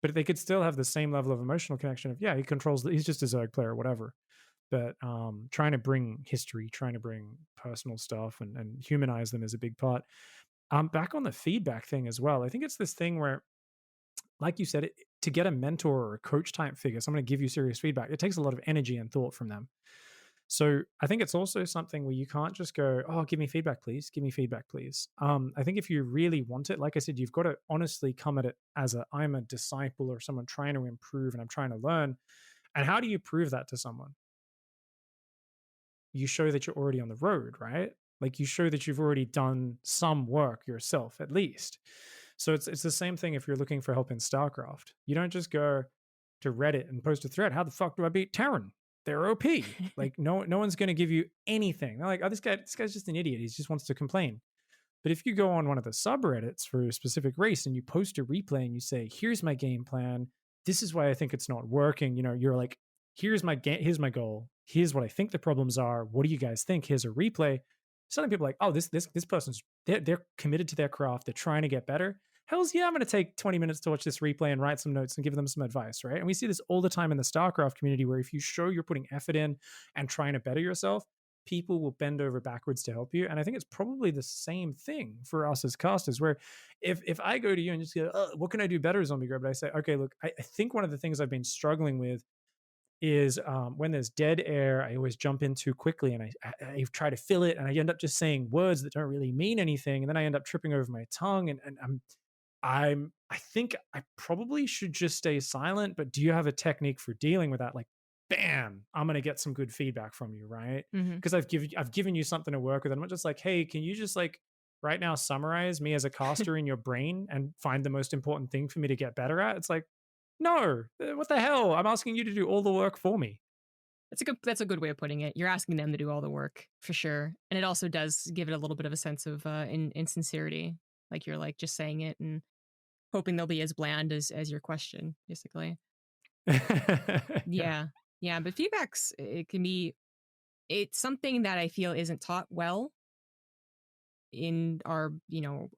but they could still have the same level of emotional connection of, yeah, he controls, he's just a Zerg player, whatever. But trying to bring history, trying to bring personal stuff and humanize them is a big part. Back on the feedback thing as well. I think it's this thing where, like you said, to get a mentor or a coach type figure, someone to give you serious feedback, it takes a lot of energy and thought from them. So I think it's also something where you can't just go, oh, give me feedback, please. Give me feedback, please. I think if you really want it, like I said, you've got to honestly come at it as I'm a disciple or someone trying to improve and I'm trying to learn. And how do you prove that to someone? You show that you're already on the road, right? Like you show that you've already done some work yourself, at least. So it's the same thing if you're looking for help in StarCraft. You don't just go to Reddit and post a thread. How the fuck do I beat Terran? They're OP. Like no one's going to give you anything. They're like, oh, this guy's just an idiot. He just wants to complain. But if you go on one of the subreddits for a specific race and you post a replay and you say, here's my game plan, this is why I think it's not working. You're like, here's my goal. Here's what I think the problems are. What do you guys think? Here's a replay. Suddenly people are like, oh, this person's they're committed to their craft. They're trying to get better. Hell's yeah, I'm going to take 20 minutes to watch this replay and write some notes and give them some advice, right? And we see this all the time in the StarCraft community where if you show you're putting effort in and trying to better yourself, people will bend over backwards to help you. And I think it's probably the same thing for us as casters, where if I go to you and just go, oh, what can I do better, ZombieGrub? But I say, okay, look, I think one of the things I've been struggling with is when there's dead air, I always jump in too quickly and I try to fill it and I end up just saying words that don't really mean anything. And then I end up tripping over my tongue and I think I probably should just stay silent, but do you have a technique for dealing with that? Like, bam, I'm gonna get some good feedback from you, right? Hmm. Because I've given you something to work with. I'm not just like, hey, can you just like right now summarize me as a caster in your brain and find the most important thing for me to get better at? It's like, no, what the hell? I'm asking you to do all the work for me. That's a good way of putting it. You're asking them to do all the work for sure, and it also does give it a little bit of a sense of insincerity, like you're like just saying it and hoping they'll be as bland as your question, basically. Yeah. Yeah, yeah, but feedbacks it can be it's something that I feel isn't taught well in our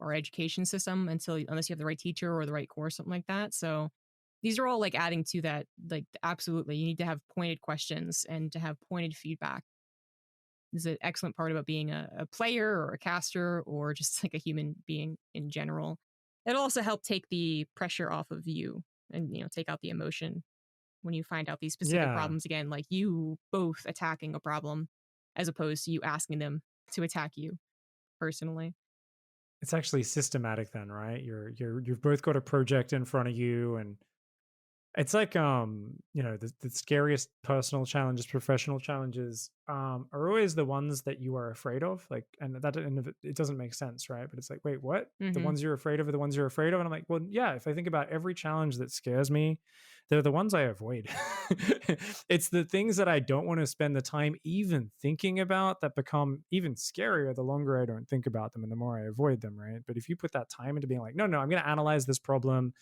our education system unless you have the right teacher or the right course, something like that. So these are all like adding to that. Like absolutely, you need to have pointed questions and to have pointed feedback. This is an excellent part about being a player or a caster or just like a human being in general. It'll also help take the pressure off of you and take out the emotion when you find out these specific Yeah. problems again, like you both attacking a problem as opposed to you asking them to attack you personally. It's actually systematic then, right? You've both got a project in front of you and it's like the scariest personal challenges, professional challenges are always the ones that you are afraid of. Like, and that and it doesn't make sense, right? But it's like, wait, what? The Hmm. ones you're afraid of are the ones you're afraid of, and I'm like, well, yeah. If I think about every challenge that scares me, they're the ones I avoid. It's the things that I don't want to spend the time even thinking about that become even scarier the longer I don't think about them and the more I avoid them, right? But if you put that time into being like, no, no, I'm going to analyze this problem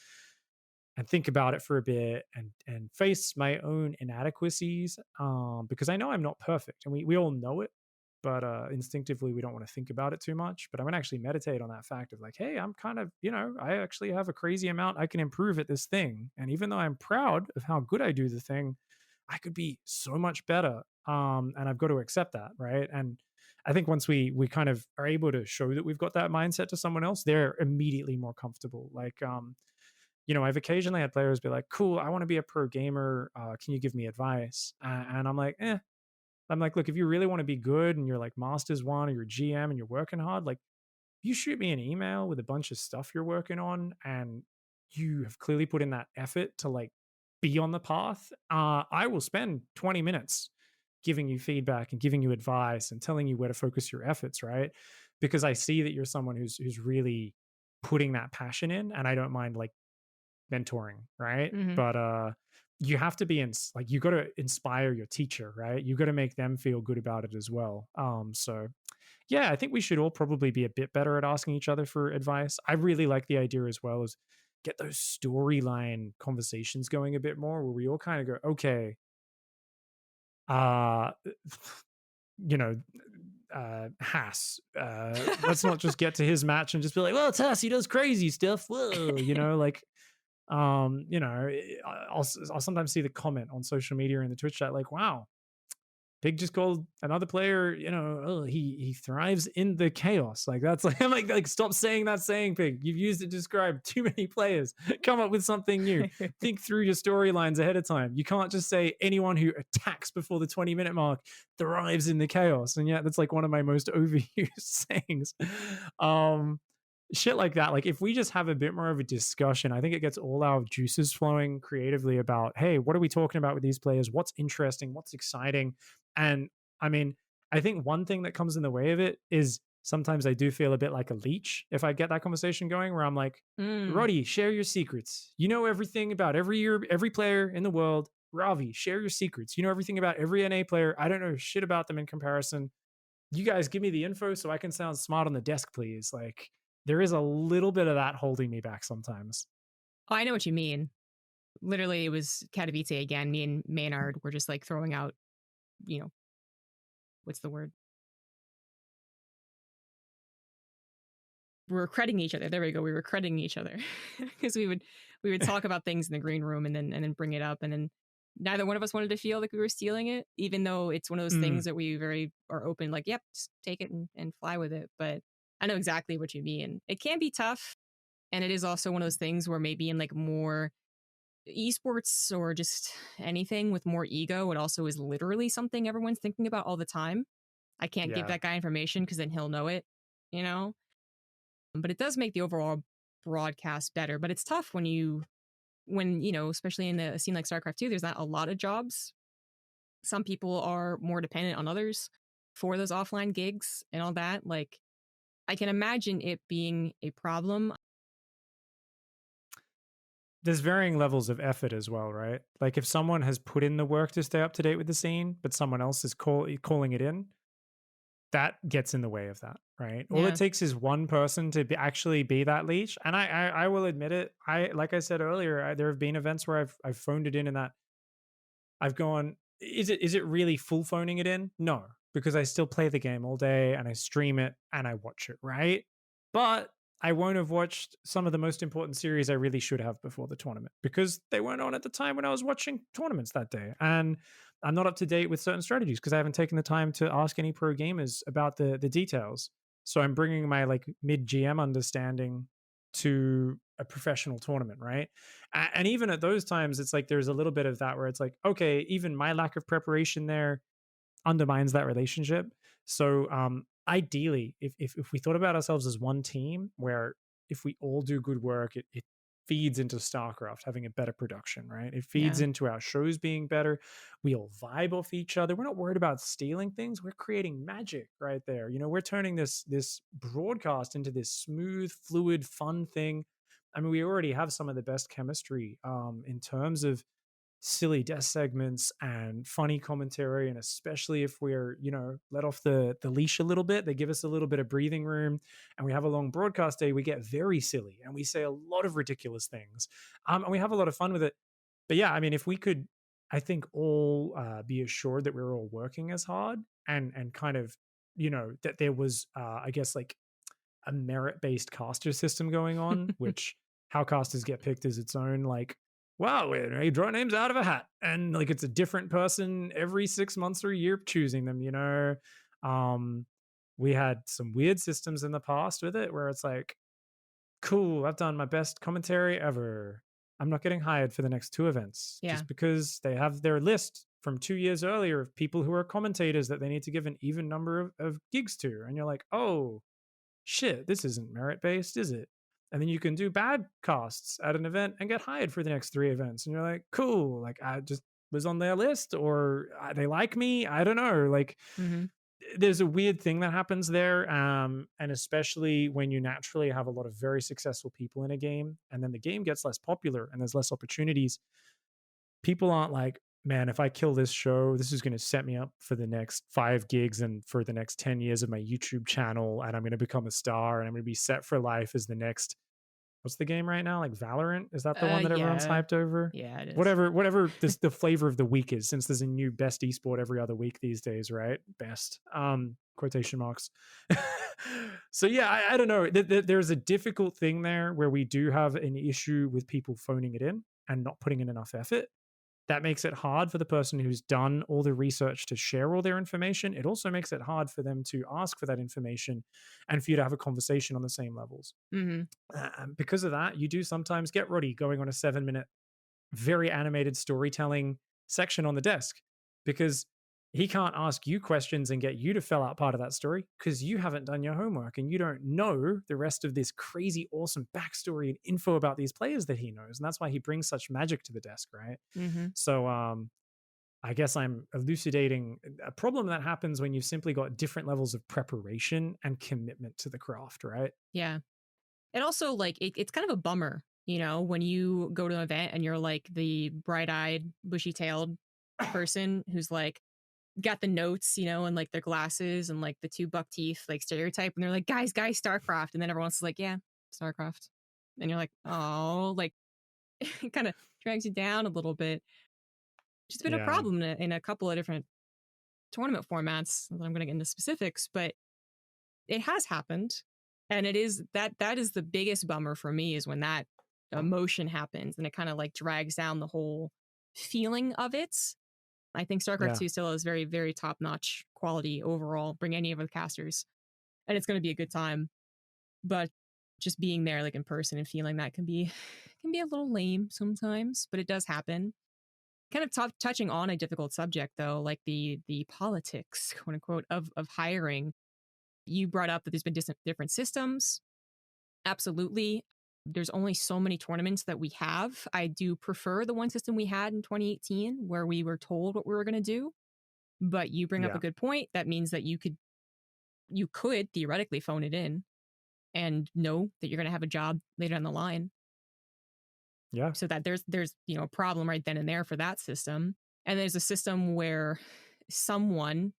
and think about it for a bit and face my own inadequacies because I know I'm not perfect and we all know it, but instinctively we don't want to think about it too much. But I'm gonna actually meditate on that fact of like, hey, I'm kind of, I actually have a crazy amount I can improve at this thing, and even though I'm proud of how good I do the thing, I could be so much better. And I've got to accept that, right? And I think once we kind of are able to show that we've got that mindset to someone else, they're immediately more comfortable. Like I've occasionally had players be like, cool, I want to be a pro gamer. Can you give me advice? And I'm like, I'm like, look, if you really want to be good and you're like Masters One or you're GM and you're working hard, like you shoot me an email with a bunch of stuff you're working on and you have clearly put in that effort to like be on the path. I will spend 20 minutes giving you feedback and giving you advice and telling you where to focus your efforts, right? Because I see that you're someone who's really putting that passion in, and I don't mind like mentoring, right? Hmm. But you have to be in like you got to inspire your teacher, right? You got to make them feel good about it as well. So yeah, I think we should all probably be a bit better at asking each other for advice. I really like the idea as well as get those storyline conversations going a bit more where we all kind of go, okay, uh you know, Haas. Let's not just get to his match and just be like, well, it's Haas, he does crazy stuff. Whoa, like I'll sometimes see the comment on social media and the Twitch chat like, wow, Pig just called another player, oh, he thrives in the chaos. Like that's like I'm like stop saying that saying, Pig. You've used it to describe too many players. Come up with something new. Think through your storylines ahead of time. You can't just say anyone who attacks before the 20-minute mark thrives in the chaos. And yet that's like one of my most overused sayings. Um Shit like that. Like if we just have a bit more of a discussion, I think it gets all our juices flowing creatively about, hey, what are we talking about with these players? What's interesting? What's exciting? And I mean, I think one thing that comes in the way of it is sometimes I do feel a bit like a leech if I get that conversation going where I'm like, Mm. Roddy, share your secrets. You know everything about every player in the world. Ravi, share your secrets. You know everything about every NA player. I don't know shit about them in comparison. You guys give me the info so I can sound smart on the desk, please. Like there is a little bit of that holding me back sometimes. Oh, I know what you mean. Literally, it was Katowice again. Me and Maynard were just like throwing out, you know, what's the word? we were crediting each other. There we go. We were crediting each other because we would talk about things in the green room and then bring it up, and then neither one of us wanted to feel like we were stealing it, even though it's one of those things that we very are open, like, yep, just take it and fly with it. But I know exactly what you mean. It can be tough, and it is also one of those things where maybe in like more esports or just anything with more ego, it also is literally something everyone's thinking about all the time. I can't give Yeah. that guy information because then he'll know it, you know? But it does make the overall broadcast better. But it's tough when, you know, especially in a scene like StarCraft 2, there's not a lot of jobs. Some people are more dependent on others for those offline gigs and all that. Like, I can imagine it being a problem. There's varying levels of effort as well, right? Like if someone has put in the work to stay up to date with the scene, but someone else is calling it in, that gets in the way of that, right? All it Yeah. takes is one person to actually be that leech. And I will admit it. Like I said earlier, there have been events where I've phoned it in, and that I've gone, is it really full phoning it in? No, because I still play the game all day and I stream it and I watch it, right? But I won't have watched some of the most important series I really should have before the tournament because they weren't on at the time when I was watching tournaments that day. And I'm not up to date with certain strategies because I haven't taken the time to ask any pro gamers about the details. So I'm bringing my like mid GM understanding to a professional tournament, right? And even at those times, it's like there's a little bit of that where it's like, okay, even my lack of preparation there undermines that relationship. So ideally, if we thought about ourselves as one team, where if we all do good work, it feeds into StarCraft having a better production, right? It feeds Yeah. into our shows being better. We all vibe off each other. We're not worried about stealing things. We're creating magic right there. You know, we're turning this broadcast into this smooth, fluid, fun thing. I mean, we already have some of the best chemistry in terms of silly death segments and funny commentary, and especially if we're, you know, let off the leash a little bit, they give us a little bit of breathing room, and we have a long broadcast day, we get very silly and we say a lot of ridiculous things, and we have a lot of fun with it. But yeah, I mean, if we could, I think, all be assured that we're all working as hard, and kind of, you know, that there was I guess like a merit-based caster system going on, which how casters get picked is its own like, wow, you draw names out of a hat, and like it's a different person every 6 months or a year choosing them, you know. um we had some weird systems in the past with it where it's like, cool, I've done my best commentary ever, I'm not getting hired for the next two events Yeah. just because they have their list from 2 years earlier of people who are commentators that they need to give an even number of gigs to, and you're like, oh shit, this isn't merit based, is it? And then you can do bad casts at an event and get hired for the next three events. And you're like, cool, like I just was on their list, or they like me. I don't know. Like Mm-hmm. there's a weird thing that happens there. And especially when you naturally have a lot of very successful people in a game, and then the game gets less popular and there's less opportunities, people aren't like, man, if I kill this show, this is going to set me up for the next 5 gigs and for the next 10 years of my YouTube channel. And I'm going to become a star and I'm going to be set for life as the next, what's the game right now? Like Valorant? Is that the one that everyone's Yeah. hyped over? Yeah, it is. Whatever this, the flavor of the week is, since there's a new best esport every other week these days, right? Best, quotation marks. So yeah, I don't know. There's a difficult thing there where we do have an issue with people phoning it in and not putting in enough effort. That makes it hard for the person who's done all the research to share all their information. It also makes it hard for them to ask for that information and for you to have a conversation on the same levels. Mm-hmm. Because of that, you do sometimes get Roddy going on a 7-minute, very animated storytelling section on the desk because he can't ask you questions and get you to fill out part of that story because you haven't done your homework and you don't know the rest of this crazy, awesome backstory and info about these players that he knows. And that's why he brings such magic to the desk, right? Mm-hmm. So I guess I'm elucidating a problem that happens when you've simply got different levels of preparation and commitment to the craft, right? Yeah. And also, like, it's kind of a bummer, you know, when you go to an event and you're like the bright-eyed, bushy-tailed person who's like got the notes, you know, and like their glasses and like the two buck teeth, like stereotype, and they're like, guys, StarCraft, and then everyone else is like, yeah, StarCraft, and you're like, oh, like it kind of drags you down a little bit. It's been a Yeah. problem in a couple of different tournament formats. I'm going to get into specifics, but it has happened. And it is that is the biggest bummer for me, is when that emotion happens and it kind of like drags down the whole feeling of it. I think StarCraft Yeah. 2 still is very, very top notch quality overall. Bring any of the casters, and it's going to be a good time. But just being there, like in person, and feeling that can be a little lame sometimes, but it does happen. Kind of touching on a difficult subject though, like the politics, quote unquote, of hiring. You brought up that there's been different systems. Absolutely. There's only so many tournaments that we have. I do prefer the one system we had in 2018 where we were told what we were going to do. But you bring up a Yeah. good point. That means that you could theoretically phone it in and know that you're going to have a job later down the line. Yeah. So that there's a problem right then and there for that system. And there's a system where someone,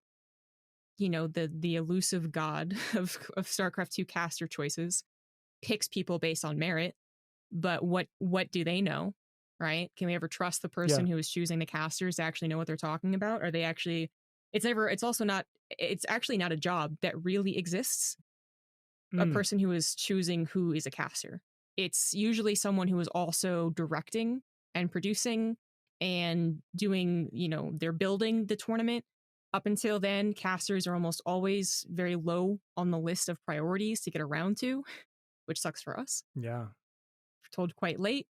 the elusive god of StarCraft 2 caster choices, picks people based on merit. But what do they know? Right? Can we ever trust the Yeah. person who is choosing the casters to actually know what they're talking about? Are they actually, it's actually not a job that really exists. A Mm. person who is choosing who is a caster. It's usually someone who is also directing and producing and doing, they're building the tournament. Up until then, casters are almost always very low on the list of priorities to get around to, which sucks for us. Yeah. We're told quite late,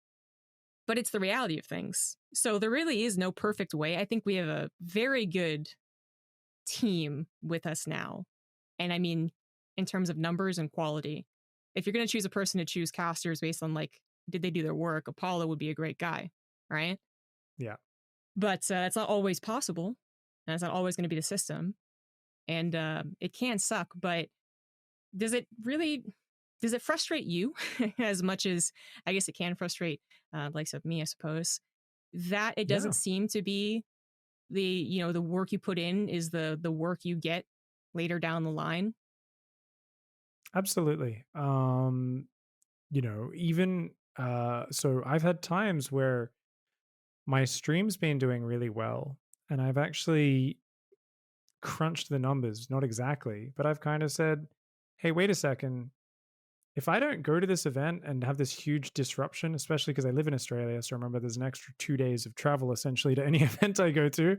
but it's the reality of things. So there really is no perfect way. I think we have a very good team with us now. And I mean, in terms of numbers and quality, if you're going to choose a person to choose casters based on like, did they do their work? Apollo would be a great guy, right? Yeah. But it's not always possible. And it's not always going to be the system. And it can suck, but does it really, does it frustrate you as much as I guess it can frustrate likes of me, I suppose, that it Yeah. doesn't seem to be the work you put in is the work you get later down the line? Absolutely. Even so I've had times where my stream's been doing really well and I've actually crunched the numbers, not exactly, but I've kind of said, "Hey, wait a second. If I don't go to this event and have this huge disruption, especially because I live in Australia, so remember there's an extra 2 days of travel essentially to any event I go to,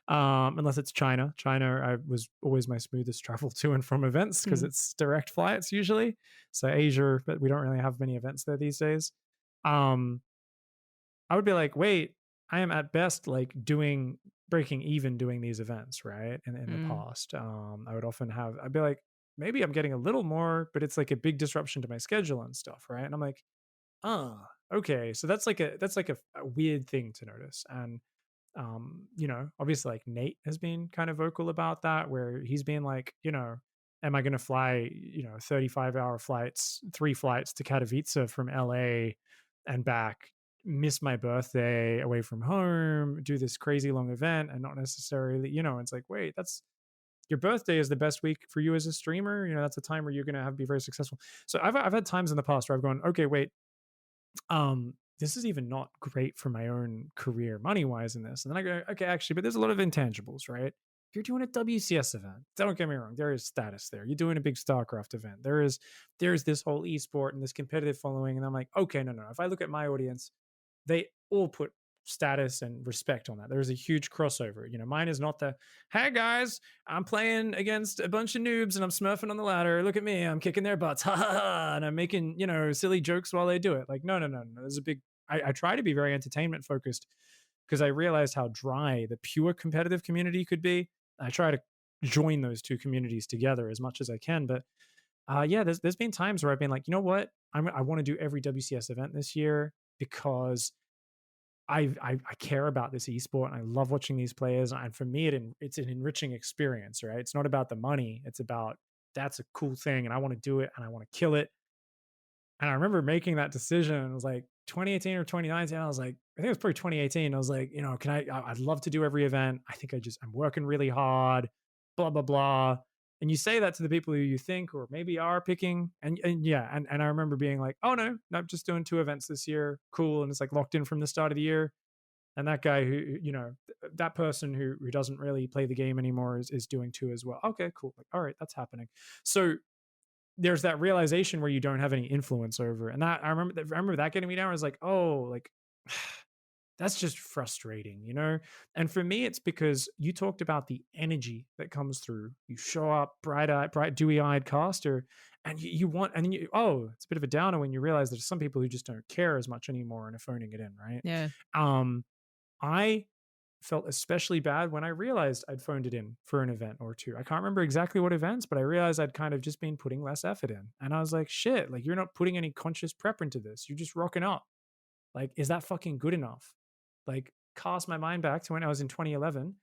unless it's China. China, I was always my smoothest travel to and from events because Hmm. it's direct flights usually. So Asia, but we don't really have many events there these days. Um, I would be like, wait, I am at best like breaking even doing these events, right? In the Mm. past. I would often I'd be like, maybe I'm getting a little more, but it's like a big disruption to my schedule and stuff, right? And I'm like, okay. So that's like a weird thing to notice. And obviously like Nate has been kind of vocal about that, where he's been like, am I going to fly, 35-hour flights, 3 flights to Katowice from LA and back, miss my birthday away from home, do this crazy long event and not necessarily, it's like, wait, that's your birthday is the best week for you as a streamer. That's a time where you're going to be very successful. So I've had times in the past where I've gone, okay, wait, this is even not great for my own career money wise in this. And then I go, okay, actually, but there's a lot of intangibles, right? If you're doing a WCS event, don't get me wrong, there is status there. You're doing a big StarCraft event. There's this whole esport and this competitive following. And I'm like, okay, no. If I look at my audience, they all put status and respect on that. There's a huge crossover. Mine is not the, hey guys, I'm playing against a bunch of noobs and I'm smurfing on the ladder. Look at me, I'm kicking their butts. Ha ha ha. And I'm making, silly jokes while they do it. Like, no. There's a big, I try to be very entertainment focused because I realized how dry the pure competitive community could be. I try to join those two communities together as much as I can. But yeah, there's been times where I've been like, you know what? I want to do every WCS event this year because I care about this esport and I love watching these players. And for me, it's an enriching experience, right? It's not about the money. It's about that's a cool thing and I want to do it and I want to kill it. And I remember making that decision. It was like 2018 or 2019. I was like, I think it was probably 2018. I was like, I'd love to do every event. I think I'm working really hard, blah, blah, blah. And you say that to the people who you think or maybe are picking. And yeah. And I remember being like, oh no, I'm just doing 2 events this year. Cool. And it's like locked in from the start of the year. And that guy who, that person who doesn't really play the game anymore is doing 2 as well. Okay, cool. Like, all right, that's happening. So there's that realization where you don't have any influence over it. And that I remember that getting me down. I was like, oh, like that's just frustrating, you know? And for me, it's because you talked about the energy that comes through. You show up bright-eyed, bright, dewy-eyed caster, and you want, and then oh, it's a bit of a downer when you realize there's some people who just don't care as much anymore and are phoning it in, right? Yeah. I felt especially bad when I realized I'd phoned it in for an event or two. I can't remember exactly what events, but I realized I'd kind of just been putting less effort in. And I was like, shit, like you're not putting any conscious prep into this. You're just rocking up. Like, is that fucking good enough? Like, cast my mind back to when I was in 2011.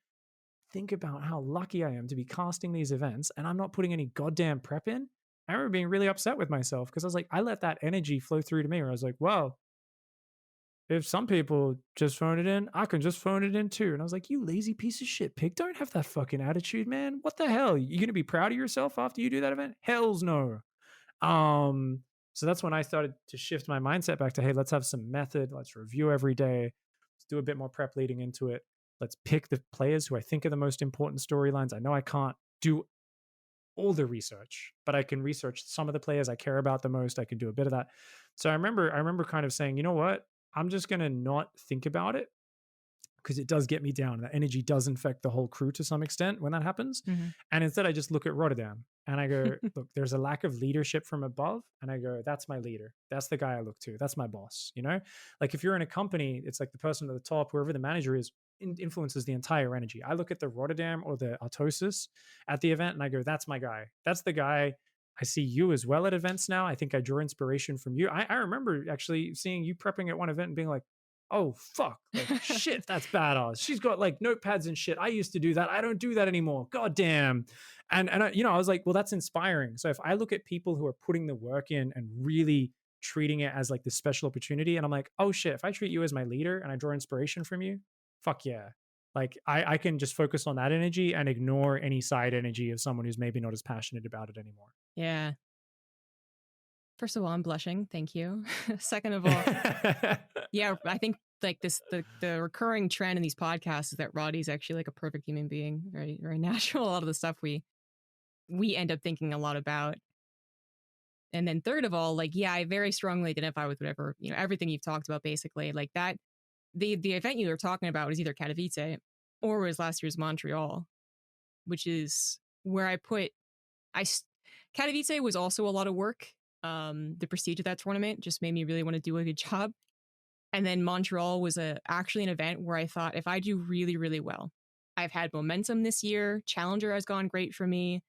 Think about how lucky I am to be casting these events and I'm not putting any goddamn prep in. I remember being really upset with myself because I was like, I let that energy flow through to me where I was like, well, if some people just phone it in, I can just phone it in too. And I was like, you lazy piece of shit, pig. Don't have that fucking attitude, man. What the hell? You going to be proud of yourself after you do that event? Hells no. So that's when I started to shift my mindset back to, hey, let's have some method. Let's review every day. Let's do a bit more prep leading into it. Let's pick the players who I think are the most important storylines. I know I can't do all the research, but I can research some of the players I care about the most. I can do a bit of that. So I remember kind of saying, you know what? I'm just going to not think about it because it does get me down. That energy does infect the whole crew to some extent when that happens. Mm-hmm. And instead, I just look at Rotterdam and I go, look, there's a lack of leadership from above. And I go, that's my leader. That's the guy I look to. That's my boss. You know, like if you're in a company, it's like the person at the top, whoever the manager is, influences the entire energy. I look at the Rotterdam or the Artosis at the event and I go, that's my guy. That's the guy. I see you as well at events now. I think I draw inspiration from you. I remember actually seeing you prepping at one event and being like, oh, fuck, like shit, that's badass. She's got like notepads and shit. I used to do that. I don't do that anymore. God damn. And I, you know, I was like, well, that's inspiring. So if I look at people who are putting the work in and really treating it as like this special opportunity, and I'm like, oh shit, if I treat you as my leader and I draw inspiration from you, fuck yeah. Like I can just focus on that energy and ignore any side energy of someone who's maybe not as passionate about it anymore. Yeah. First of all, I'm blushing. Thank you. Second of all, yeah, I think like the recurring trend in these podcasts is that Roddy's actually like a perfect human being, very, very natural. A lot of the stuff we end up thinking a lot about. And then third of all, like, yeah, I very strongly identify with whatever, you know, everything you've talked about basically. Like that, the event you were talking about was either Katowice or was last year's Montreal, which is where I put, Katowice was also a lot of work. The prestige of that tournament just made me really want to do a good job. And then Montreal was actually an event where I thought if I do really, really well, I've had momentum this year. Challenger has gone great for me.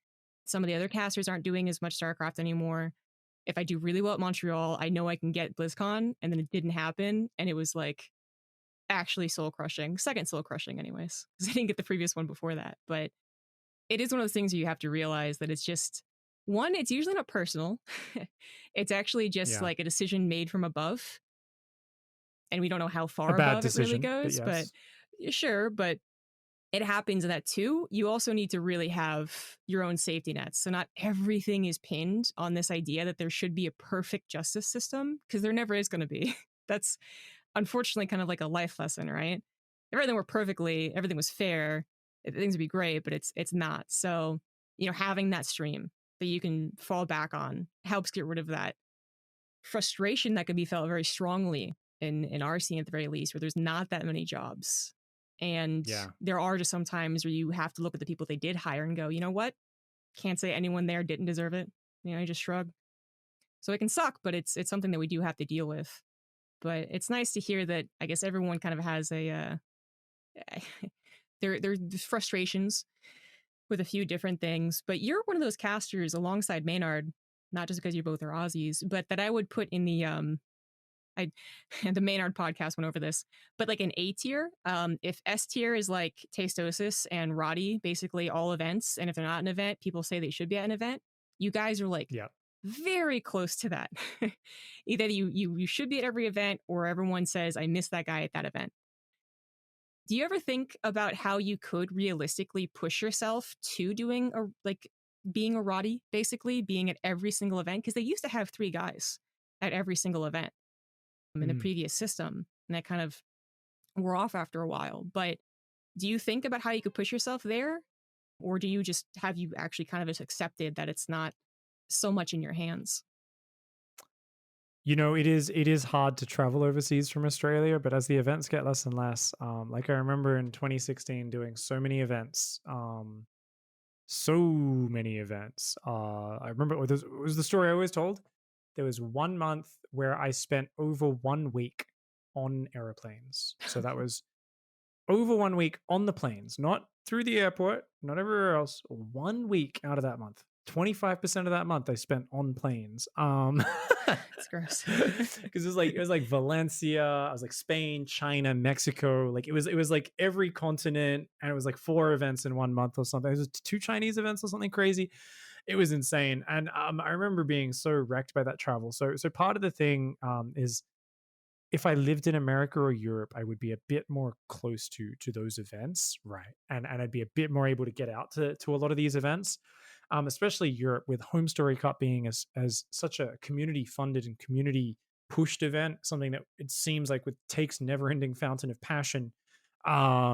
Some of the other casters aren't doing as much StarCraft anymore. If I do really well at Montreal, I know I can get BlizzCon. And then it didn't happen. And it was like actually soul crushing. Second soul crushing anyways, because I didn't get the previous one before that. But it is one of those things where you have to realize that it's just, one, it's usually not personal. It's actually just like a decision made from above. And we don't know how far above it really goes, but sure, but it happens that too. You also need to really have your own safety nets. So not everything is pinned on this idea that there should be a perfect justice system, because there never is going to be. That's unfortunately kind of like a life lesson, right? If everything was fair, things would be great, but it's not. So, you know, having that stream that you can fall back on helps get rid of that frustration that can be felt very strongly in our scene at the very least, where there's not that many jobs. And there are just some times where you have to look at the people they did hire and go, you know what? Can't say anyone there didn't deserve it. You know, you just shrug. So it can suck, but it's something that we do have to deal with. But it's nice to hear that I guess everyone kind of has their frustrations with a few different things. But you're one of those casters alongside Maynard, not just because you both are Aussies, but that I would put in the the Maynard podcast went over this, but like an A tier. If S tier is like Tastosis and Roddy, basically all events, and if they're not an event, people say they should be at an event. You guys are like very close to that. Either you should be at every event, or everyone says I missed that guy at that event. Do you ever think about how you could realistically push yourself to doing being a Roddy, basically being at every single event? Because they used to have 3 guys at every single event in the previous system, and that kind of wore off after a while. But do you think about how you could push yourself there, or do you just have you actually kind of just accepted that it's not so much in your hands. You know, it is hard to travel overseas from Australia, but as the events get less and less, like I remember in 2016 doing so many events, so many events. I remember it was the story I always told. There was 1 month where I spent over 1 week on airplanes. So that was over 1 week on the planes, not through the airport, not everywhere else. 1 week out of that month. 25% of that month I spent on planes. It's gross. Because it was like Valencia, I was like Spain, China, Mexico. Like it was like every continent, and it was like 4 events in 1 month or something. It was 2 Chinese events or something crazy. It was insane. And I remember being so wrecked by that travel. So part of the thing is, if I lived in America or Europe, I would be a bit more close to those events, right? And I'd be a bit more able to get out to a lot of these events, especially Europe, with Home Story Cup being as such a community funded and community pushed event, something that it seems like with Take's never ending fountain of passion,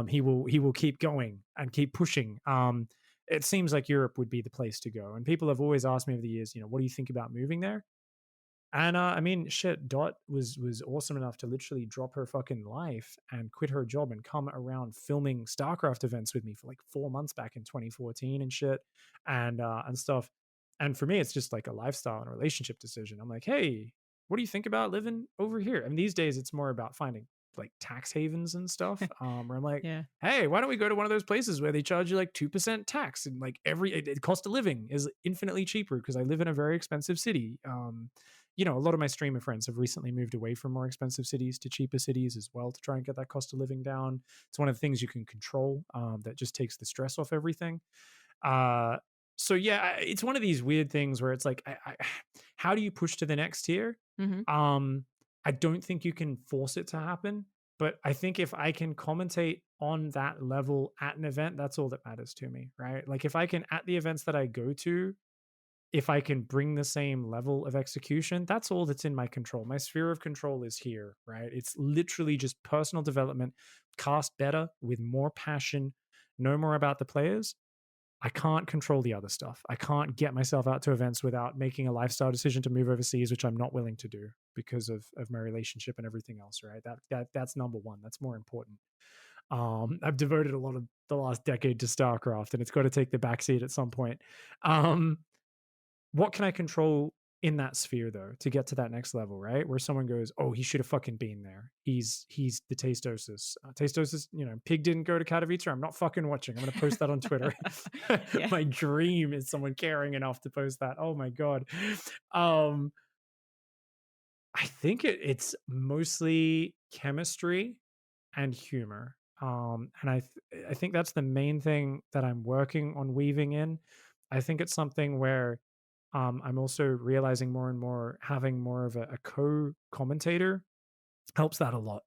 he will keep going and keep pushing. It seems like Europe would be the place to go, and people have always asked me over the years, what do you think about moving there? And I mean, shit, Dot was awesome enough to literally drop her fucking life and quit her job and come around filming StarCraft events with me for like 4 months back in 2014 and shit, and stuff. And for me, it's just like a lifestyle and a relationship decision. I'm like, hey, what do you think about living over here? And these days, it's more about finding like tax havens and stuff. Where I'm like, Yeah. hey, why don't we go to one of those places where they charge you like 2% tax, and like cost of living is infinitely cheaper because I live in a very expensive city. A lot of my streamer friends have recently moved away from more expensive cities to cheaper cities as well to try and get that cost of living down. It's one of the things you can control, that just takes the stress off everything. Uh, so yeah, it's one of these weird things where it's like, how do you push to the next tier? Hmm. Um, I don't think you can force it to happen, but I think if I can commentate on that level at an event, that's all that matters to me, right? Like if I can, at the events that I go to, if I can bring the same level of execution, that's all that's in my control. My sphere of control is here, right? It's literally just personal development, cast better with more passion, know more about the players. I can't control the other stuff. I can't get myself out to events without making a lifestyle decision to move overseas, which I'm not willing to do because of my relationship and everything else, right? That's number one. That's more important. I've devoted a lot of the last decade to StarCraft, and it's got to take the backseat at some point. What can I control in that sphere though to get to that next level, right? Where someone goes, oh, he should have fucking been there. He's the Tastosis. Tastosis, Pig didn't go to Katowice. I'm not fucking watching. I'm gonna post that on Twitter. Yeah. My dream is someone caring enough to post that. Oh my god. I think it's mostly chemistry and humor. And I think that's the main thing that I'm working on weaving in. I think it's something where I'm also realizing more and more having more of a co-commentator helps that a lot.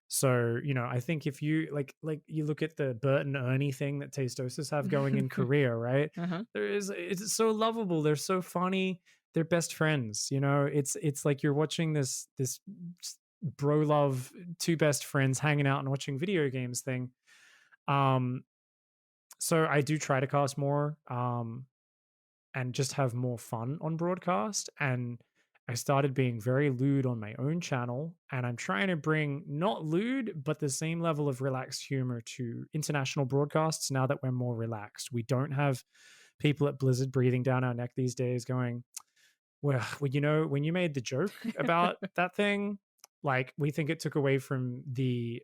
So, I think if you like you look at the Bert and Ernie thing that Tastosis have going in Korea, right? Uh-huh. It's so lovable. They're so funny. They're best friends. It's like you're watching this bro love, two best friends hanging out and watching video games thing. Um, so I do try to cast more. And just have more fun on broadcast. And I started being very lewd on my own channel. And I'm trying to bring not lewd, but the same level of relaxed humor to international broadcasts now that we're more relaxed. We don't have people at Blizzard breathing down our neck these days going, well, when you made the joke about that thing, like we think it took away from the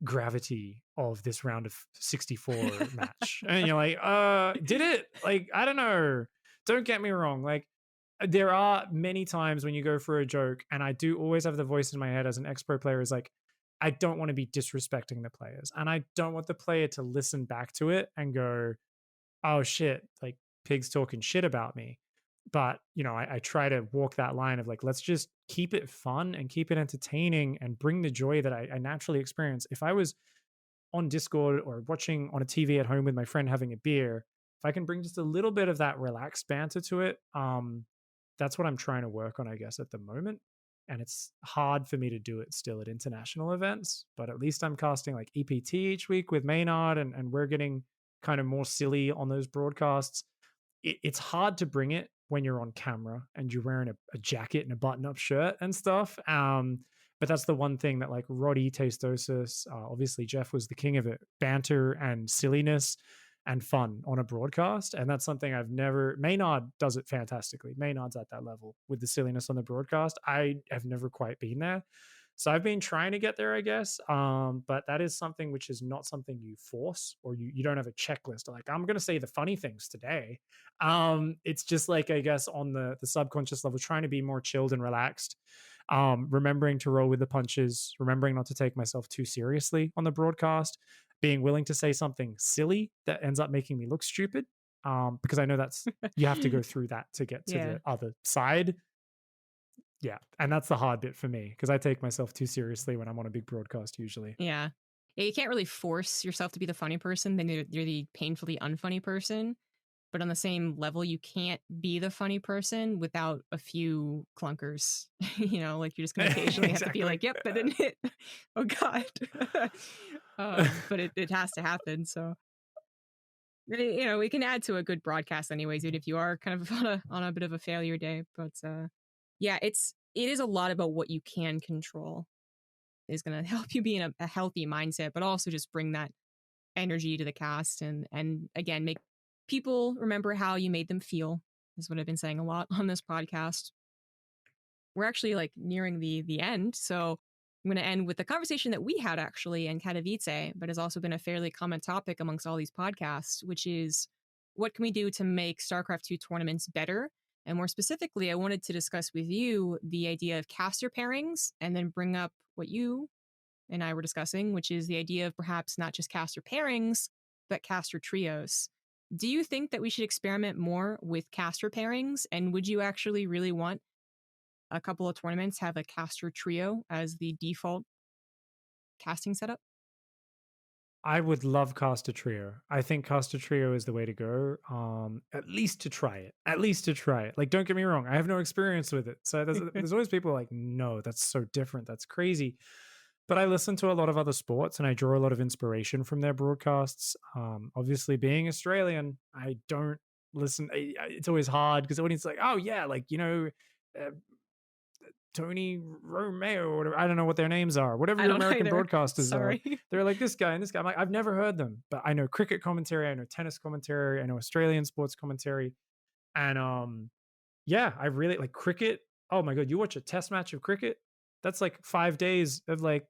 gravity of this round of 64 match. And you're like, did it? Like, I don't know. Don't get me wrong. Like, there are many times when you go for a joke, and I do always have the voice in my head as an ex-pro player is like, I don't want to be disrespecting the players. And I don't want the player to listen back to it and go, oh shit, like Pig's talking shit about me. But, I try to walk that line of like, let's just keep it fun and keep it entertaining and bring the joy that I naturally experience. If I was on Discord or watching on a TV at home with my friend having a beer, if I can bring just a little bit of that relaxed banter to it, that's what I'm trying to work on, I guess, at the moment. And it's hard for me to do it still at international events, but at least I'm casting like EPT each week with Maynard, and we're getting kind of more silly on those broadcasts. It's hard to bring it when you're on camera and you're wearing a jacket and a button-up shirt and stuff. But that's the one thing that like Roddy Tastosis, obviously Jeff was the king of it, banter and silliness and fun on a broadcast. And that's something I've never, Maynard does it fantastically. Maynard's at that level with the silliness on the broadcast. I have never quite been there. So I've been trying to get there, I guess. But that is something which is not something you force, or you don't have a checklist. Like, I'm going to say the funny things today. It's just like, I guess, on the subconscious level, trying to be more chilled and relaxed. Remembering to roll with the punches, remembering not to take myself too seriously on the broadcast, being willing to say something silly that ends up making me look stupid. Because I know that's, you have to go through that to get to Yeah. the other side. Yeah. And that's the hard bit for me because I take myself too seriously when I'm on a big broadcast usually. Yeah. Yeah, you can't really force yourself to be the funny person. Then you're the painfully unfunny person. But on the same level, you can't be the funny person without a few clunkers. Like you're just going to occasionally have to be Exactly. like, yep, that didn't hit. Oh, God. But it has to happen. So, we can add to a good broadcast anyways, even if you are kind of on a bit of a failure day. But yeah, it is a lot about what you can control is going to help you be in a healthy mindset, but also just bring that energy to the cast and again, make people remember how you made them feel is what I've been saying a lot on this podcast. We're actually like nearing the end. So I'm going to end with the conversation that we had actually in Katowice, but has also been a fairly common topic amongst all these podcasts, which is what can we do to make StarCraft 2 tournaments better? And more specifically, I wanted to discuss with you the idea of caster pairings and then bring up what you and I were discussing, which is the idea of perhaps not just caster pairings, but caster trios. Do you think that we should experiment more with caster pairings? And would you actually really want a couple of tournaments have a caster trio as the default casting setup? I would love Caster Trio. I think Caster Trio is the way to go. At least to try it. At least to try it. Like, don't get me wrong, I have no experience with it. So there's always people like, no, that's so different. That's crazy. But I listen to a lot of other sports and I draw a lot of inspiration from their broadcasts. Obviously, being Australian, I don't listen. It's always hard because the audience is like, oh yeah, like uh, Tony Romeo or whatever. I don't know what their names are. Whatever I your don't American either. broadcasters are, Sorry. they're like this guy and this guy. I'm like, I've never heard them, but I know cricket commentary, I know tennis commentary, I know Australian sports commentary, and yeah, I really like cricket. Oh my god, you watch a test match of cricket? That's like 5 days of like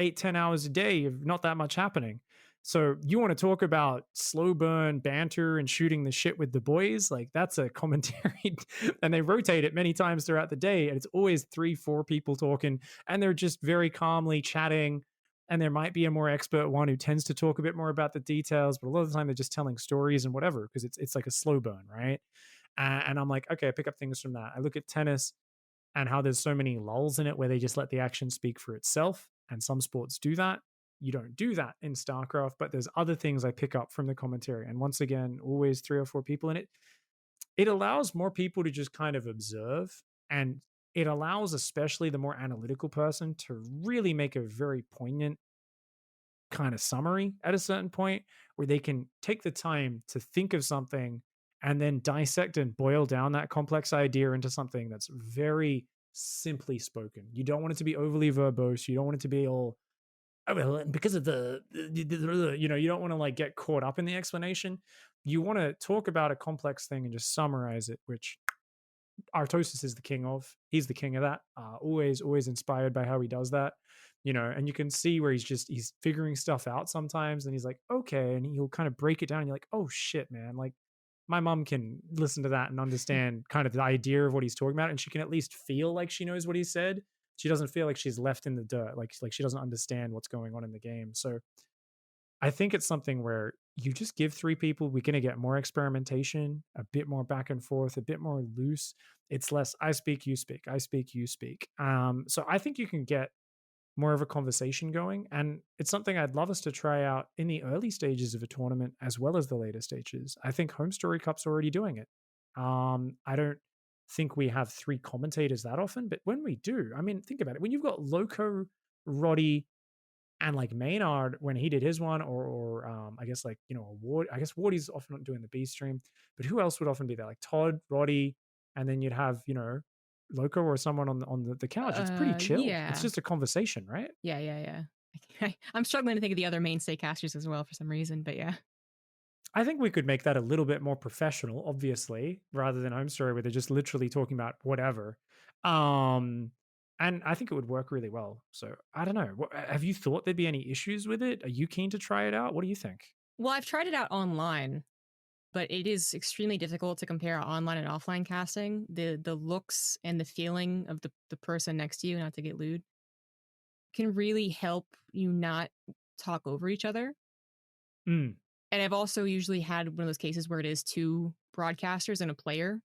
8-10 hours a day of not that much happening. So you want to talk about slow burn banter and shooting the shit with the boys? Like that's a commentary, and they rotate it many times throughout the day, and it's always 3-4 people talking, and they're just very calmly chatting. And there might be a more expert one who tends to talk a bit more about the details, but a lot of the time they're just telling stories and whatever because it's like a slow burn, right? And I'm like, okay, I pick up things from that. I look at tennis and how there's so many lulls in it where they just let the action speak for itself. And some sports do that. You don't do that in StarCraft, but there's other things I pick up from the commentary. And once again, always 3 or 4 people in it. It allows more people to just kind of observe, and it allows especially the more analytical person to really make a very poignant kind of summary at a certain point where they can take the time to think of something and then dissect and boil down that complex idea into something that's very simply spoken. You don't want it to be overly verbose. You don't want it to be all, oh, well, and because of you don't want to like get caught up in the explanation. You want to talk about a complex thing and just summarize it, which Artosis is the king of. He's the king of that. Always inspired by how he does that. And you can see where he's figuring stuff out sometimes, and he's like, okay, and he'll kind of break it down, and you're like, oh shit, man, like my mom can listen to that and understand kind of the idea of what he's talking about, and she can at least feel like she knows what he said. She doesn't feel like she's left in the dirt, like she doesn't understand what's going on in the game. So I think it's something where you just give 3 people, we're going to get more experimentation, a bit more back and forth, a bit more loose. It's less I speak, you speak, I speak, you speak. So I think you can get more of a conversation going. And it's something I'd love us to try out in the early stages of a tournament as well as the later stages. I think Home Story Cup's already doing it. I don't think we have 3 commentators that often, but when we do, I mean, think about it. When you've got Loco, Roddy, and like Maynard when he did his one, or I guess like Ward. I guess Wardy's often not doing the B stream, but who else would often be there? Like Todd, Roddy. and then you'd have, Loco or someone on the couch. It's pretty chill. It's Yeah. just a conversation, right? Yeah, yeah, yeah. I'm struggling to think of the other mainstay casters as well for some reason, but yeah. I think we could make that a little bit more professional, obviously, rather than Home Story where they're just literally talking about whatever. Um, and I think it would work really well. So I don't know. Have you thought there'd be any issues with it? Are you keen to try it out? What do you think? Well, I've tried it out online, but it is extremely difficult to compare online and offline casting. The looks and the feeling of the person next to you, not to get lewd, can really help you not talk over each other. Mm, And I've also usually had one of those cases where it is two broadcasters and a player,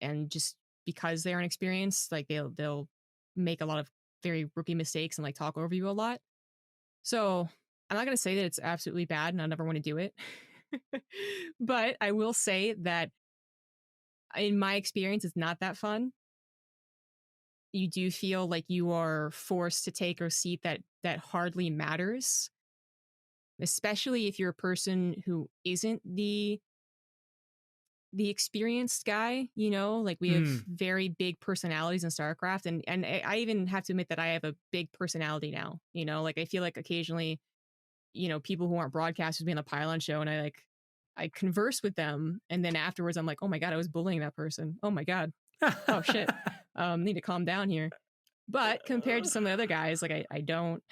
and just because they're inexperienced, like they'll make a lot of very rookie mistakes and like talk over you a lot. So I'm not gonna say that it's absolutely bad and I never want to do it. But I will say that in my experience, it's not that fun. You do feel like you are forced to take a seat that hardly matters, especially if you're a person who isn't the experienced guy, like we have mm. very big personalities in StarCraft, and I even have to admit that I have a big personality now. Like I feel like occasionally, people who aren't broadcasters be on the Pylon show, and I converse with them, and then afterwards I'm like, oh my god, I was bullying that person. Oh my god. Oh shit. Need to calm down here. But compared to some of the other guys, like I don't.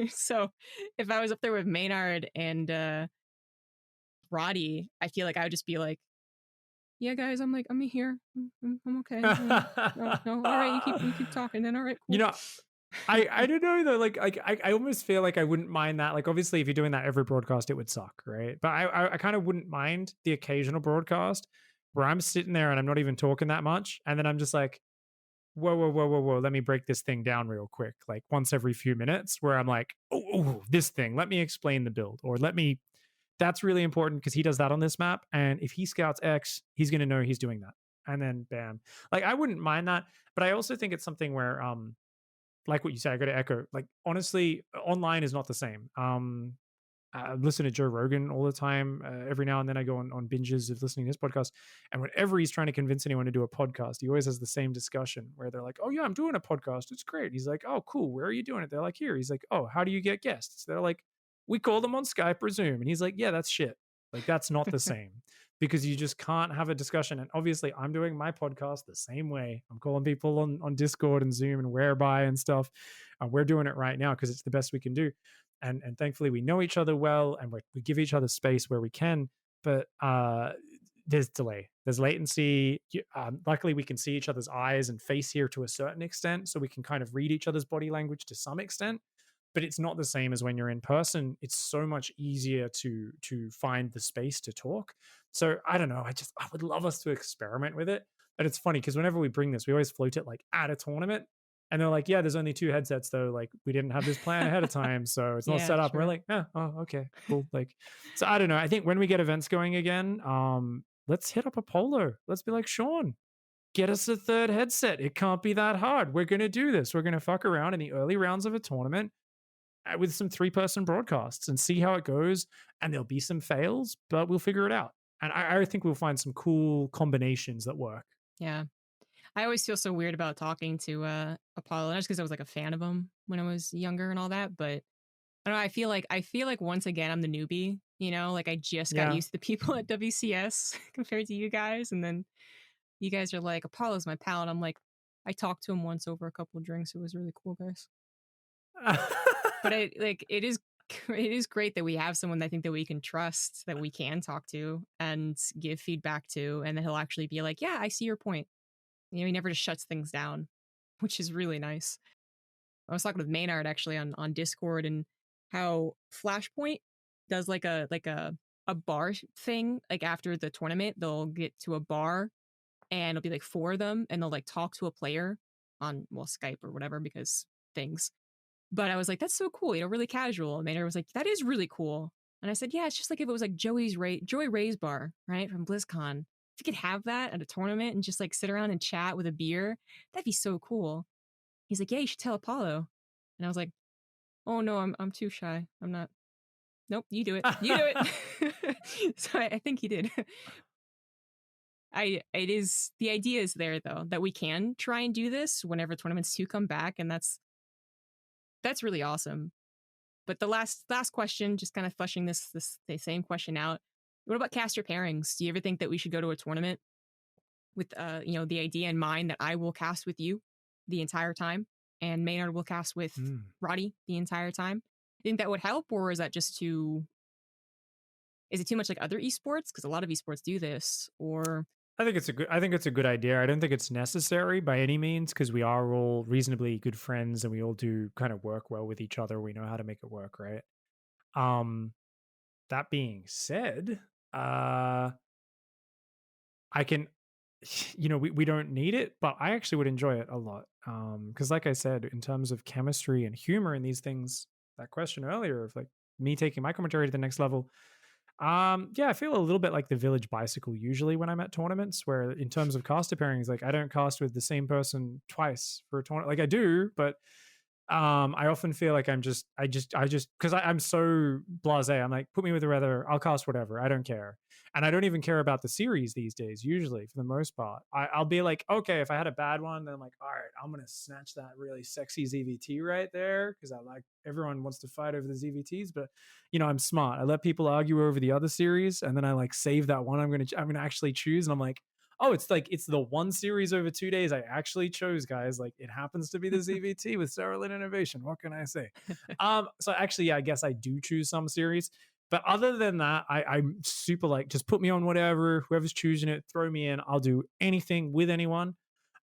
So if I was up there with Maynard and Roddy, I feel like I would just be like, yeah, guys, I'm here. I'm okay. No, no, all right, you keep talking then. All right, you cool. know, I don't know though. Like I almost feel like I wouldn't mind that. Like obviously, if you're doing that every broadcast, it would suck, right? But I kind of wouldn't mind the occasional broadcast where I'm sitting there and I'm not even talking that much, and then I'm just like, whoa, whoa, whoa, whoa, whoa. Let me break this thing down real quick. Like once every few minutes, where I'm like, oh, this thing. Let me explain the build, or let me. That's really important because he does that on this map, and if he scouts X, he's going to know he's doing that, and then bam. Like I wouldn't mind that, but I also think it's something where like what you say, I got to echo. Like honestly, online is not the same. I listen to Joe Rogan all the time. Every now and then I go on binges of listening to this podcast. And whenever he's trying to convince anyone to do a podcast, he always has the same discussion where they're like, oh, yeah, I'm doing a podcast. It's great. He's like, oh, cool. Where are you doing it? They're like, here. He's like, oh, how do you get guests? They're like, we call them on Skype or Zoom. And he's like, yeah, that's shit. Like, that's not the same because you just can't have a discussion. And obviously, I'm doing my podcast the same way. I'm calling people on Discord and Zoom and Whereby and stuff. And we're doing it right now because it's the best we can do. And thankfully we know each other well and we give each other space where we can, but there's delay, there's latency. Luckily we can see each other's eyes and face here to a certain extent, so we can kind of read each other's body language to some extent, but it's not the same as when you're in person. It's so much easier to find the space to talk. So I don't know, I would love us to experiment with it. And it's funny because whenever we bring this, we always float it like at a tournament. And they're like, yeah, there's only 2 headsets though. Like we didn't have this plan ahead of time, so it's not Yeah, set up. And we're true. like, oh, okay, cool. Like, so I don't know. I think when we get events going again, let's hit up a polo. Let's be like, Sean, get us a 3rd headset. It can't be that hard. We're gonna do this. We're gonna fuck around in the early rounds of a tournament with some 3-person broadcasts and see how it goes. And there'll be some fails, but we'll figure it out. And I think we'll find some cool combinations that work. Yeah. I always feel so weird about talking to Apollo, not just because I was like a fan of him when I was younger and all that, but I don't know, I feel like once again I'm the newbie, like I just got Yeah. used to the people at WCS compared to you guys, and then you guys are like, Apollo's my pal, and I'm like, I talked to him once over a couple of drinks. It was really cool, guys. But it is great that we have someone I think that we can trust, that we can talk to and give feedback to, and that he'll actually be like, yeah, I see your point. He never just shuts things down, which is really nice. I was talking with Maynard actually on Discord, and how Flashpoint does like a bar thing. Like after the tournament, they'll get to a bar and it'll be like 4 of them, and they'll like talk to a player on Skype or whatever because things. But I was like, that's so cool, really casual. And Maynard was like, that is really cool. And I said, yeah, it's just like if it was like Joey Ray's bar, right, from BlizzCon. If you could have that at a tournament and just like sit around and chat with a beer, that'd be so cool. He's like, yeah, you should tell Apollo. And I was like, oh no, I'm too shy. I'm not. Nope, you do it. You do it. So I think he did. it is, the idea is there though, that we can try and do this whenever tournaments do come back. And that's really awesome. But the last question, just kind of fleshing this the same question out. What about caster pairings? Do you ever think that we should go to a tournament with the idea in mind that I will cast with you the entire time and Maynard will cast with Mm. Roddy the entire time? You think that would help, or is that just is it too much like other esports? Because a lot of esports do this. Or I think it's a good idea. I don't think it's necessary by any means because we are all reasonably good friends and we all do kind of work well with each other. We know how to make it work, right? Um that being said, I can we don't need it, but I actually would enjoy it a lot. Because like I said, in terms of chemistry and humor and these things, that question earlier of like me taking my commentary to the next level, yeah, I feel a little bit like the village bicycle usually when I'm at tournaments, where in terms of caster pairings, like I don't cast with the same person twice for a tournament. Like I do, but I often feel like I just because I'm so blasé. I'm like, put me with the weather, I'll cast whatever, I don't care. And I don't even care about the series these days, usually for the most part. I'll be like, okay, if I had a bad one, then I'm like, all right, I'm gonna snatch that really sexy ZVT right there because I like, everyone wants to fight over the ZVTs, but I'm smart. I let people argue over the other series, and then I like save that one I'm gonna actually choose, and I'm like, oh, it's the one series over 2 days I actually chose, guys. Like it happens to be the ZVT with Cerulean Innovation. What can I say? So actually, yeah, I guess I do choose some series. But other than that, I'm super like, just put me on whatever, whoever's choosing it, throw me in. I'll do anything with anyone.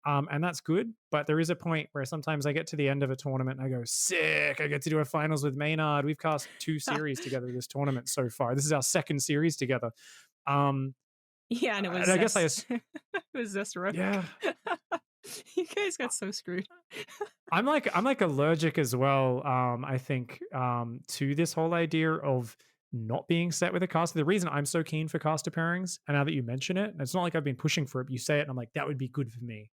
And that's good. But there is a point where sometimes I get to the end of a tournament and I go, sick, I get to do a finals with Maynard. We've cast 2 series together this tournament so far. This is our second series together. yeah, and it was and I guess it was Zestrook. yeah. You guys got so screwed. I'm like allergic as well. I think to this whole idea of not being set with a caster. The reason I'm so keen for caster pairings, and now that you mention it, and it's not like I've been pushing for it. But you say it, and I'm like, that would be good for me.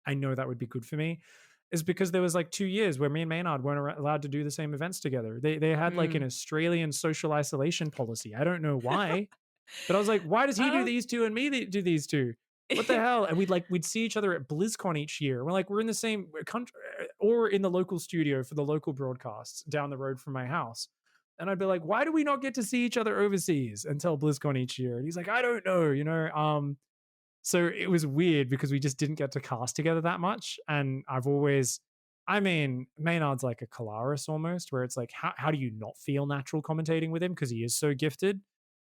I know that would be good for me, is because there was like 2 years where me and Maynard weren't allowed to do the same events together. They had like an Australian social isolation policy. I don't know why, but I was like, why does he do these two and me do these two? What the hell? And we'd see each other at BlizzCon each year. We're like, we're in the same country or in the local studio for the local broadcasts down the road from my house. And I'd be like, why do we not get to see each other overseas until BlizzCon each year? And he's like, I don't know. So it was weird because we just didn't get to cast together that much. And Maynard's like a Kalaris almost, where it's like, how do you not feel natural commentating with him? Because he is so gifted.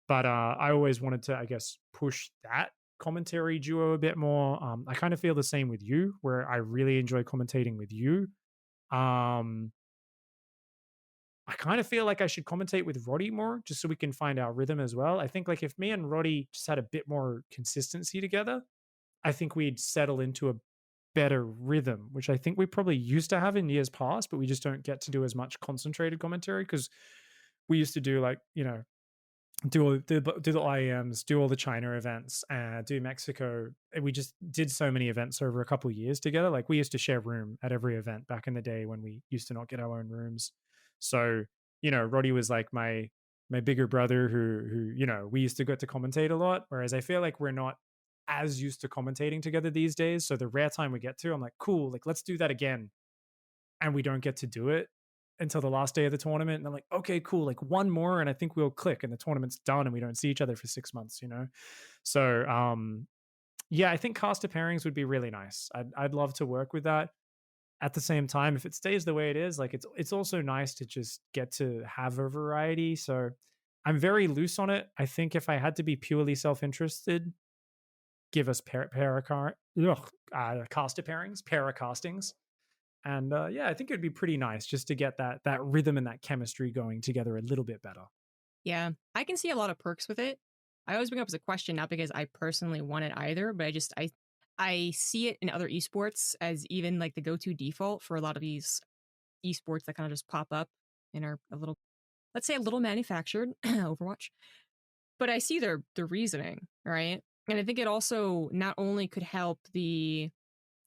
But I always wanted to, I guess, push that commentary duo a bit more. I kind of feel the same with you, where I really enjoy commentating with you. I kind of feel like I should commentate with Roddy more just so we can find our rhythm as well. I think like if me and Roddy just had a bit more consistency together, I think we'd settle into a better rhythm, which I think we probably used to have in years past, but we just don't get to do as much concentrated commentary because we used to do like, do the IEMs, do all the China events, do Mexico. We just did so many events over a couple of years together. Like we used to share room at every event back in the day when we used to not get our own rooms. So, Roddy was like my bigger brother who, we used to get to commentate a lot. Whereas I feel like we're not as used to commentating together these days. So the rare time we get to, I'm like, cool, like let's do that again. And we don't get to do it until the last day of the tournament. And I'm like, okay, cool, like one more and I think we'll click and the tournament's done and we don't see each other for 6 months, So yeah, I think caster pairings would be really nice. I'd love to work with that. At the same time, if it stays the way it is, like it's also nice to just get to have a variety. So I'm very loose on it. I think if I had to be purely self-interested, give us caster pairings, para castings. And yeah, I think it'd be pretty nice just to get that rhythm and that chemistry going together a little bit better. Yeah, I can see a lot of perks with it. I always bring up as a question, not because I personally want it either, but I see it in other esports as even like the go-to default for a lot of these esports that kind of just pop up and are a little, let's say, a little manufactured, Overwatch. But I see their reasoning, right? And I think it also not only could help the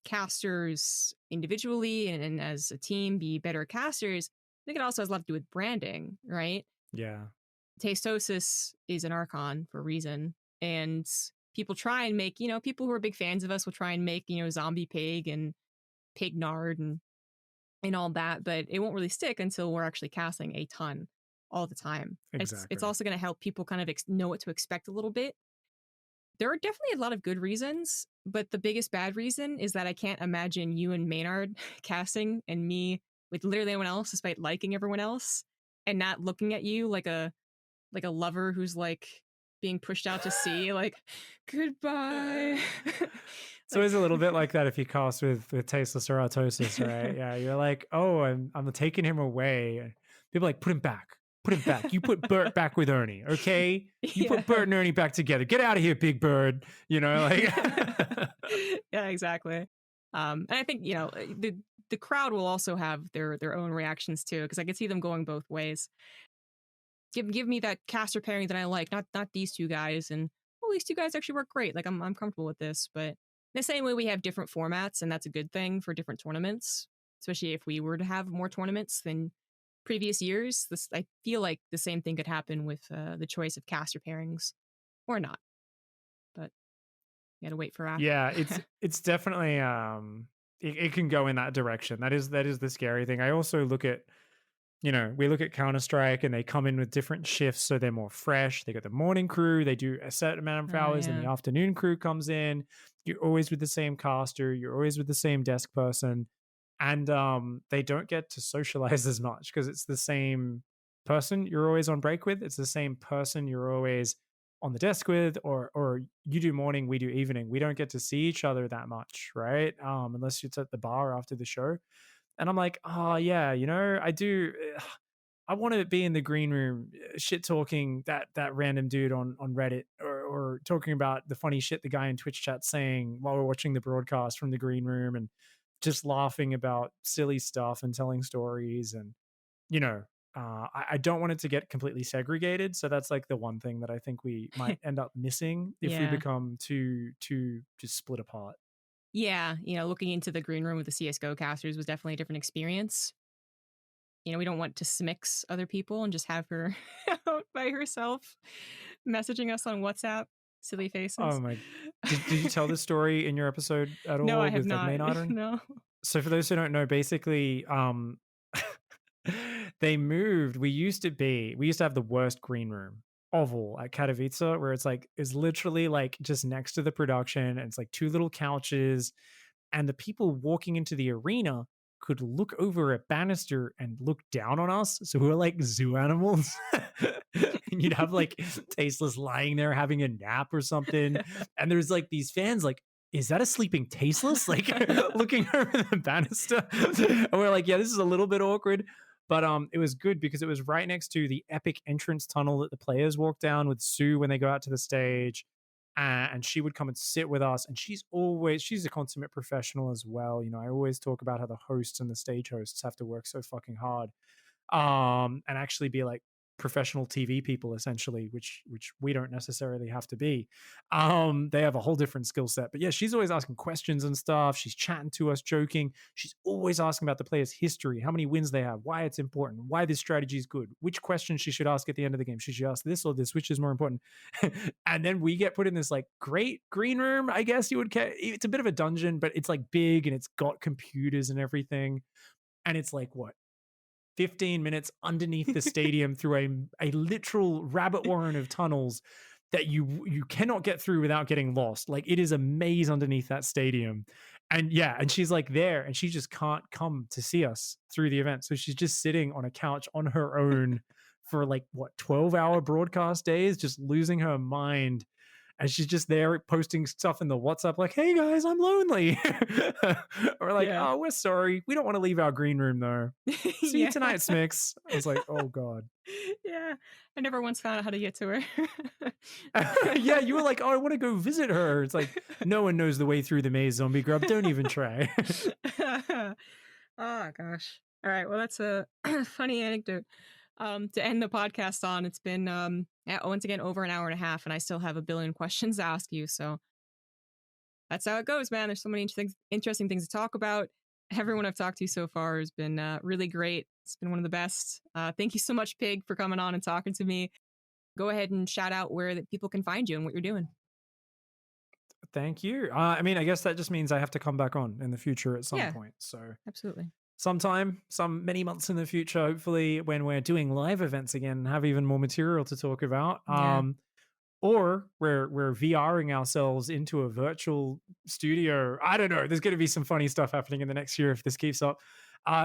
casters individually and as a team be better casters, I think it also has a lot to do with branding, right? Yeah. Tastosis is an Archon for a reason. And people try and make, people who are big fans of us will try and make, zombie pig and pig nard and all that, but it won't really stick until we're actually casting a ton all the time. It's Exactly. also going to help people kind of know what to expect a little bit. There are definitely a lot of good reasons, but the biggest bad reason is that I can't imagine you and Maynard casting and me with literally anyone else, despite liking everyone else, and not looking at you like a lover who's like being pushed out to sea, like goodbye. It's always a little bit like that if you cast with tasteless or autosis, right? Yeah, you're like, oh, I'm taking him away. People are like, put him back. Put him back. You put Bert back with Ernie, okay? You put Bert and Ernie back together. Get out of here, Big Bird. Like yeah, exactly. And I think the crowd will also have their own reactions too, because I can see them going both ways. Give me that caster pairing that I like, not these two guys, and these two guys actually work great. Like I'm comfortable with this, but the same way we have different formats, and that's a good thing for different tournaments, especially if we were to have more tournaments than previous years. I feel like the same thing could happen with the choice of caster pairings, or not. But you gotta wait for after. Yeah, it's definitely it can go in that direction. That is the scary thing. I also look at we look at Counter-Strike and they come in with different shifts, so they're more fresh. They got the morning crew, they do a certain amount of hours, and the afternoon crew comes in. You're always with the same caster, you're always with the same desk person, and they don't get to socialize as much because it's the same person you're always on break with. It's the same person you're always on the desk with, or you do morning, we do evening. We don't get to see each other that much, right? Unless it's at the bar after the show. And I'm like, oh yeah, I do. I want to be in the green room, shit talking that random dude on Reddit, or talking about the funny shit the guy in Twitch chat saying while we're watching the broadcast from the green room, and just laughing about silly stuff and telling stories. And I don't want it to get completely segregated. So that's like the one thing that I think we might end up missing if we become too just split apart. Yeah, looking into the green room with the CSGO casters was definitely a different experience. We don't want to Smix other people and just have her out by herself messaging us on WhatsApp. Silly faces. Oh my! Did you tell this story in your episode at all? No, I have with, not. Like, Maynard? No. So for those who don't know, basically, they moved. We used to have the worst green room of all at Katowice, where it's literally like just next to the production, and it's like two little couches, and the people walking into the arena could look over a banister and look down on us. So we were like zoo animals. And you'd have like Tasteless lying there having a nap or something. And there's like these fans like, is that a sleeping Tasteless? Like looking over the banister. And we're like, yeah, this is a little bit awkward. But it was good because it was right next to the epic entrance tunnel that the players walk down with Sue when they go out to the stage. And she would come and sit with us, and she's a consummate professional as well. I always talk about how the hosts and the stage hosts have to work so fucking hard, and actually be like professional TV people essentially, which we don't necessarily have to be. They have a whole different skill set. But yeah, she's always asking questions and stuff. She's chatting to us, joking. She's always asking about the player's history, how many wins they have, why it's important, why this strategy is good, which question she should ask at the end of the game. Should she ask this or this, which is more important? And then we get put in this like great green room, I guess you would care. It's a bit of a dungeon, but it's like big and it's got computers and everything. And it's like, what, 15 minutes underneath the stadium through a literal rabbit warren of tunnels that you cannot get through without getting lost. Like, it is a maze underneath that stadium. And yeah, and she's like there, and she just can't come to see us through the event. So she's just sitting on a couch on her own for like, what, 12-hour broadcast days, just losing her mind. And she's just there posting stuff in the WhatsApp like, hey guys, I'm lonely. Or like, oh, we're sorry. We don't want to leave our green room though. See you tonight, Smix. I was like, oh God. Yeah. I never once found out how to get to her. Yeah, you were like, oh, I want to go visit her. It's like, no one knows the way through the maze, ZombieGrub. Don't even try. Oh gosh. All right. Well, that's a funny anecdote. To end the podcast on. It's been once again over an hour and a half, and I still have a billion questions to ask you. So that's how it goes, man. There's so many interesting things to talk about. Everyone I've talked to so far has been really great. It's been one of the best. Thank you so much, Pig, for coming on and talking to me. Go ahead and shout out where that people can find you and what you're doing. Thank you. I mean, I guess that just means I have to come back on in the future at some Yeah, point. So absolutely. sometime, some many months in the future, hopefully when we're doing live events again, have even more material to talk about. Yeah. Or we're VRing ourselves into a virtual studio. I don't know. There's going to be some funny stuff happening in the next year if this keeps up.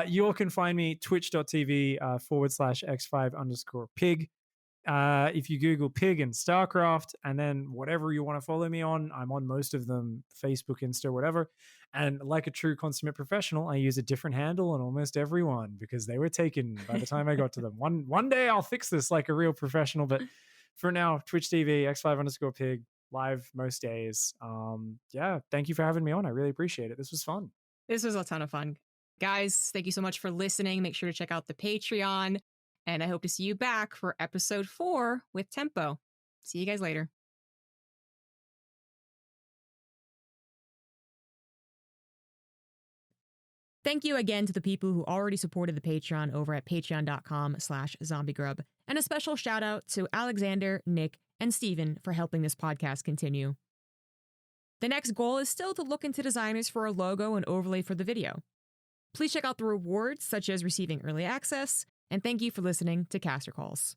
You all can find me twitch.tv /x5 underscore pig. If you Google Pig and StarCraft, and then whatever you want to follow me on, I'm on most of them, Facebook, Insta, whatever. And like a true consummate professional, I use a different handle on almost everyone because they were taken by the time I got to them. One day I'll fix this like a real professional, but for now, Twitch TV, X5 underscore pig, live most days. Yeah, thank you for having me on. I really appreciate it. This was fun. This was a ton of fun. Guys, thank you so much for listening. Make sure to check out the Patreon. And I hope to see you back for episode 4 with Tempo. See you guys later. Thank you again to the people who already supported the Patreon over at patreon.com/zombiegrub. And a special shout out to Alexander, Nick, and Steven for helping this podcast continue. The next goal is still to look into designers for a logo and overlay for the video. Please check out the rewards, such as receiving early access, and thank you for listening to Caster Calls.